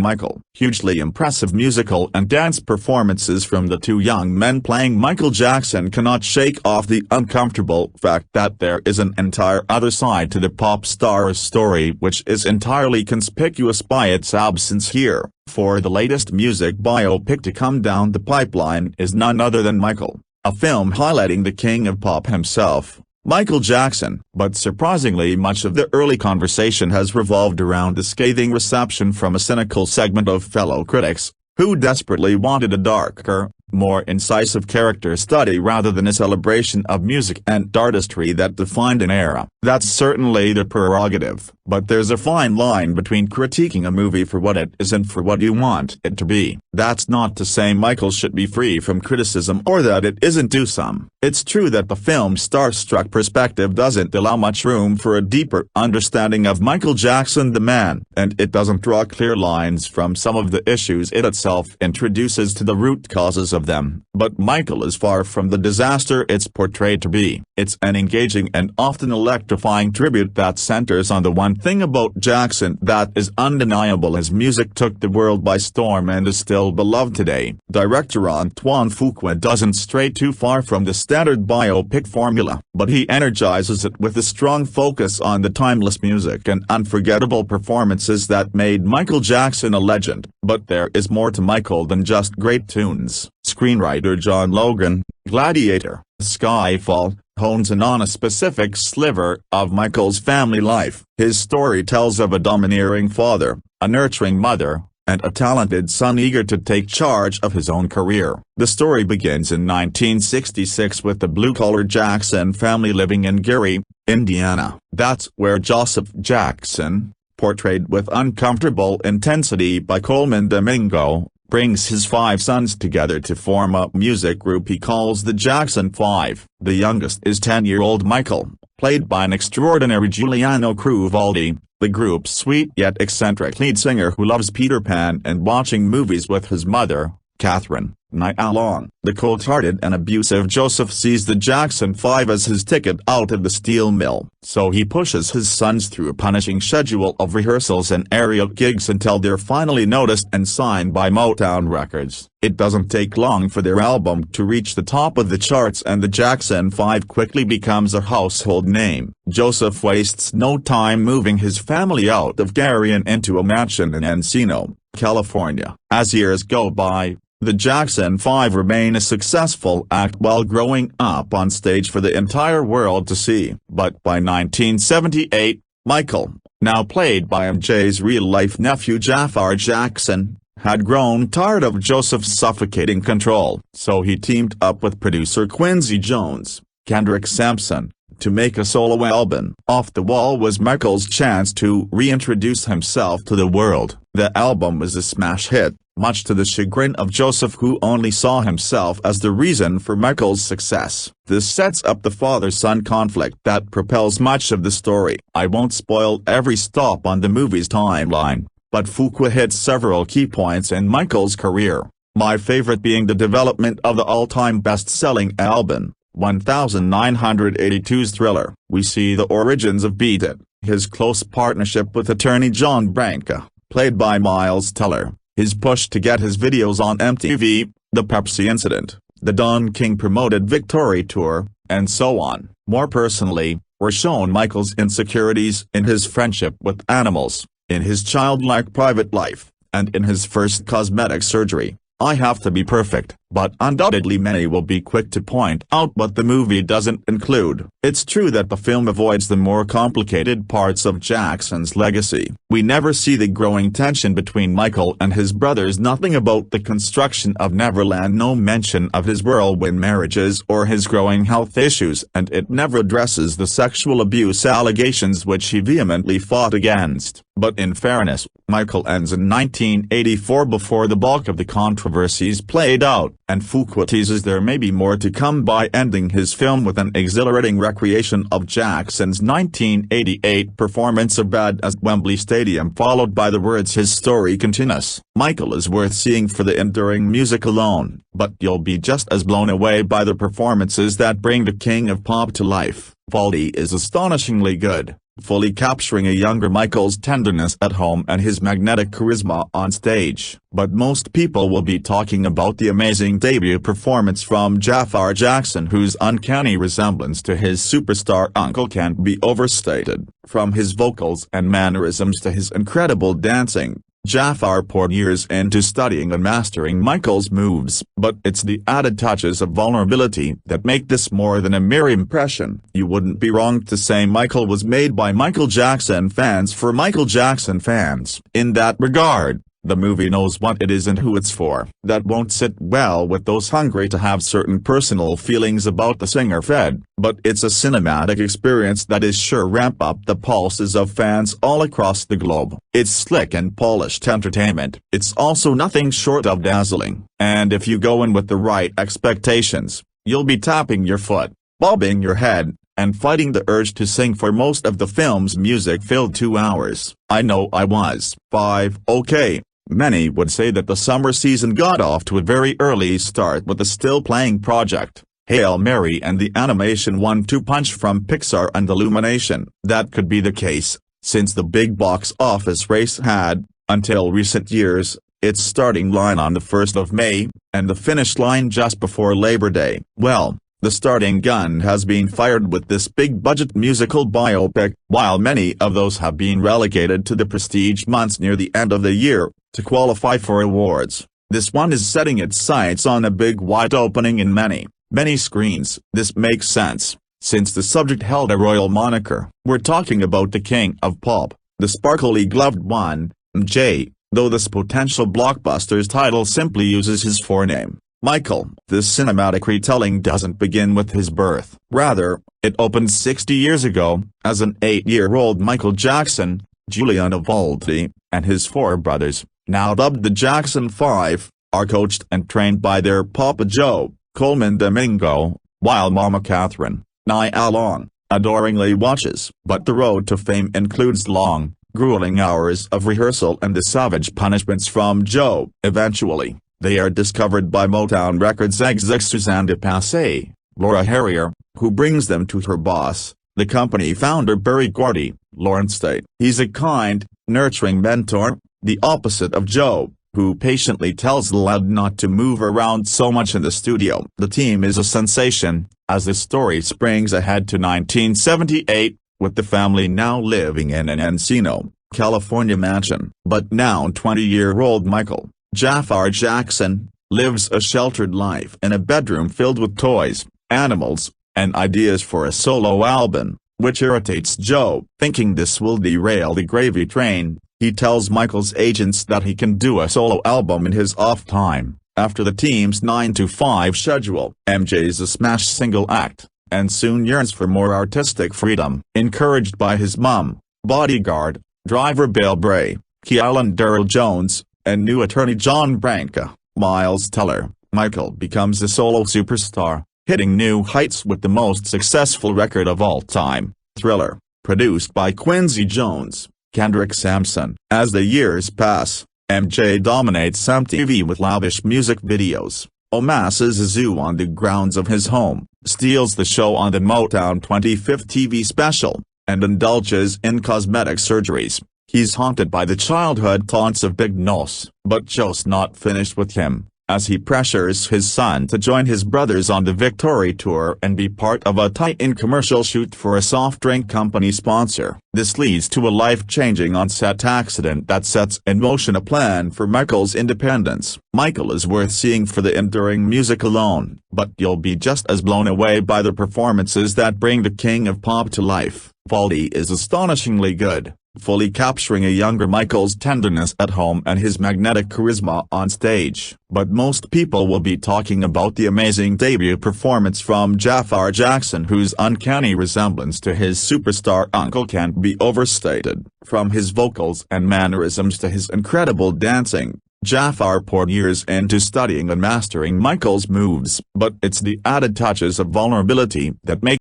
hugely impressive musical and dance performances from the two young men playing Michael Jackson cannot shake off the uncomfortable fact that there is an entire other side to the pop star's story which is entirely conspicuous by its absence here, for the latest music biopic to come down the pipeline is none other than Michael, a film highlighting the king of pop himself, Michael Jackson. But surprisingly, much of the early conversation has revolved around the scathing reception from a cynical segment of fellow critics, who desperately wanted a darker, more incisive character study rather than a celebration of music and artistry that defined an era. That's certainly their prerogative, but there's a fine line between critiquing a movie for what it is and for what you want it to be. That's not to say Michael should be free from criticism or that it isn't due some. It's true that the film's starstruck perspective doesn't allow much room for a deeper understanding of Michael Jackson the man, and it doesn't draw clear lines from some of the issues it itself introduces to the root causes of them. But Michael is far from the disaster it's portrayed to be. It's an engaging and often electrifying tribute that centers on the one thing about Jackson that is undeniable: his music took the world by storm and is still beloved today. Director Antoine Fuqua doesn't stray too far from the standard biopic formula, but he energizes it with a strong focus on the timeless music and unforgettable performances that made Michael Jackson a legend. But there is more to Michael than just great tunes. Screenwriter John Logan, Gladiator, Skyfall, hones in on a specific sliver of Michael's family life. His story tells of a domineering father, a nurturing mother, and a talented son eager to take charge of his own career. The story begins in 1966 with the blue-collar Jackson family living in Gary, Indiana. That's where Joseph Jackson, portrayed with uncomfortable intensity by Colmin Domingo, brings his 5 sons together to form a music group he calls the Jackson 5. The youngest is 10-year-old Michael, played by an extraordinary Giuliano Cruvaldi, the group's sweet yet eccentric lead singer who loves Peter Pan and watching movies with his mother, Catherine, night long. The cold-hearted and abusive Joseph sees the Jackson 5 as his ticket out of the steel mill, so he pushes his sons through a punishing schedule of rehearsals and aerial gigs until they're finally noticed and signed by Motown Records. It doesn't take long for their album to reach the top of the charts and the Jackson 5 quickly becomes a household name. Joseph wastes no time moving his family out of Gary and into a mansion in Encino, California. As years go by, the Jackson 5 remain a successful act while growing up on stage for the entire world to see. But by 1978, Michael, now played by MJ's real-life nephew Jaafar Jackson, had grown tired of Joseph's suffocating control. So he teamed up with producer Quincy Jones, Kendrick Sampson, to make a solo album. Off the Wall was Michael's chance to reintroduce himself to the world. The album was a smash hit, much to the chagrin of Joseph, who only saw himself as the reason for Michael's success. This sets up the father-son conflict that propels much of the story. I won't spoil every stop on the movie's timeline, but Fuqua hits several key points in Michael's career, my favorite being the development of the all-time best-selling album, 1982's Thriller. We see the origins of Beat It, his close partnership with attorney John Branca, played by Miles Teller, his push to get his videos on MTV, the Pepsi incident, the Don King promoted Victory Tour, and so on. More personally, we're shown Michael's insecurities in his friendship with animals, in his childlike private life, and in his first cosmetic surgery. I have to be perfect, but undoubtedly many will be quick to point out what the movie doesn't include. It's true that the film avoids the more complicated parts of Jackson's legacy. We never see the growing tension between Michael and his brothers, nothing about the construction of Neverland, no mention of his whirlwind marriages or his growing health issues, and it never addresses the sexual abuse allegations which he vehemently fought against. But in fairness, Michael ends in 1984 before the bulk of the controversies played out, and Fuqua teases there may be more to come by ending his film with an exhilarating recreation of Jackson's 1988 performance of Bad at Wembley Stadium, followed by the words "His story continues." Michael is worth seeing for the enduring music alone, but you'll be just as blown away by the performances that bring the king of pop to life. Valdi is astonishingly good. fully capturing a younger Michael's tenderness at home and his magnetic charisma on stage. But most people will be talking about the amazing debut performance from Jaafar Jackson, whose uncanny resemblance to his superstar uncle can't be overstated. From his vocals and mannerisms to his incredible dancing, Jaafar poured years into studying and mastering Michael's moves. But it's the added touches of vulnerability that make this more than a mere impression. You wouldn't be wrong to say Michael was made by Michael Jackson fans for Michael Jackson fans. In that regard, the movie knows what it is and who it's for. That won't sit well with those hungry to have certain personal feelings about the singer Fed, but it's a cinematic experience that is sure ramp up the pulses of fans all across the globe. It's slick and polished entertainment. It's also nothing short of dazzling. And if you go in with the right expectations, you'll be tapping your foot, bobbing your head, and fighting the urge to sing for most of the film's music-filled 2 hours. I know I was. 5. Okay. Many would say that the summer season got off to a very early start with the still-playing project, Hail Mary, and the animation 1-2 punch from Pixar and Illumination. That could be the case, since the big box office race had, until recent years, its starting line on the 1st of May, and the finish line just before Labor Day. Well, the starting gun has been fired with this big-budget musical biopic. While many of those have been relegated to the prestige months near the end of the year, to qualify for awards, this one is setting its sights on a big wide opening in many screens. This makes sense, since the subject held a royal moniker. We're talking about the king of pop, the sparkly gloved one, MJ, though this potential blockbuster's title simply uses his forename, Michael. This cinematic retelling doesn't begin with his birth. Rather, it opens 60 years ago, as an 8-year-old Michael Jackson, Julian Evaldi, and his 4 brothers, now dubbed the Jackson 5, are coached and trained by their Papa Joe, Colmin Domingo, while Mama Catherine, nigh along, adoringly watches. But the road to fame includes long, grueling hours of rehearsal and the savage punishments from Joe. Eventually, they are discovered by Motown Records exec Suzanne de Passé, Laura Harrier, who brings them to her boss, the company founder Berry Gordy, Lawrence State. He's a kind, nurturing mentor, the opposite of Joe, who patiently tells the lad not to move around so much in the studio. The team is a sensation, as the story springs ahead to 1978, with the family now living in an Encino, California mansion. But now 20-year-old Michael, Jaafar Jackson, lives a sheltered life in a bedroom filled with toys, animals, and ideas for a solo album, which irritates Joe. Thinking this will derail the gravy train, he tells Michael's agents that he can do a solo album in his off time, after the team's 9-to-5 schedule. MJ's a smash single act, and soon yearns for more artistic freedom. Encouraged by his mom, bodyguard, driver Bill Bray, Kealan Darrell Jones, and new attorney John Branca, Miles Teller, Michael becomes a solo superstar, hitting new heights with the most successful record of all time, Thriller, produced by Quincy Jones, Kendrick Sampson. As the years pass, MJ dominates MTV with lavish music videos, amasses a zoo on the grounds of his home, steals the show on the Motown 25th TV special, and indulges in cosmetic surgeries. He's haunted by the childhood taunts of Big Nos. But Joe's not finished with him, as he pressures his son to join his brothers on the Victory Tour and be part of a tie-in commercial shoot for a soft drink company sponsor. This leads to a life-changing on-set accident that sets in motion a plan for Michael's independence. Michael is worth seeing for the enduring music alone, but you'll be just as blown away by the performances that bring the king of pop to life. Evaldi is astonishingly good, fully capturing a younger Michael's tenderness at home and his magnetic charisma on stage. But most people will be talking about the amazing debut performance from Jaafar Jackson, whose uncanny resemblance to his superstar uncle can't be overstated. From his vocals and mannerisms to his incredible dancing, Jaafar poured years into studying and mastering Michael's moves. But it's the added touches of vulnerability that make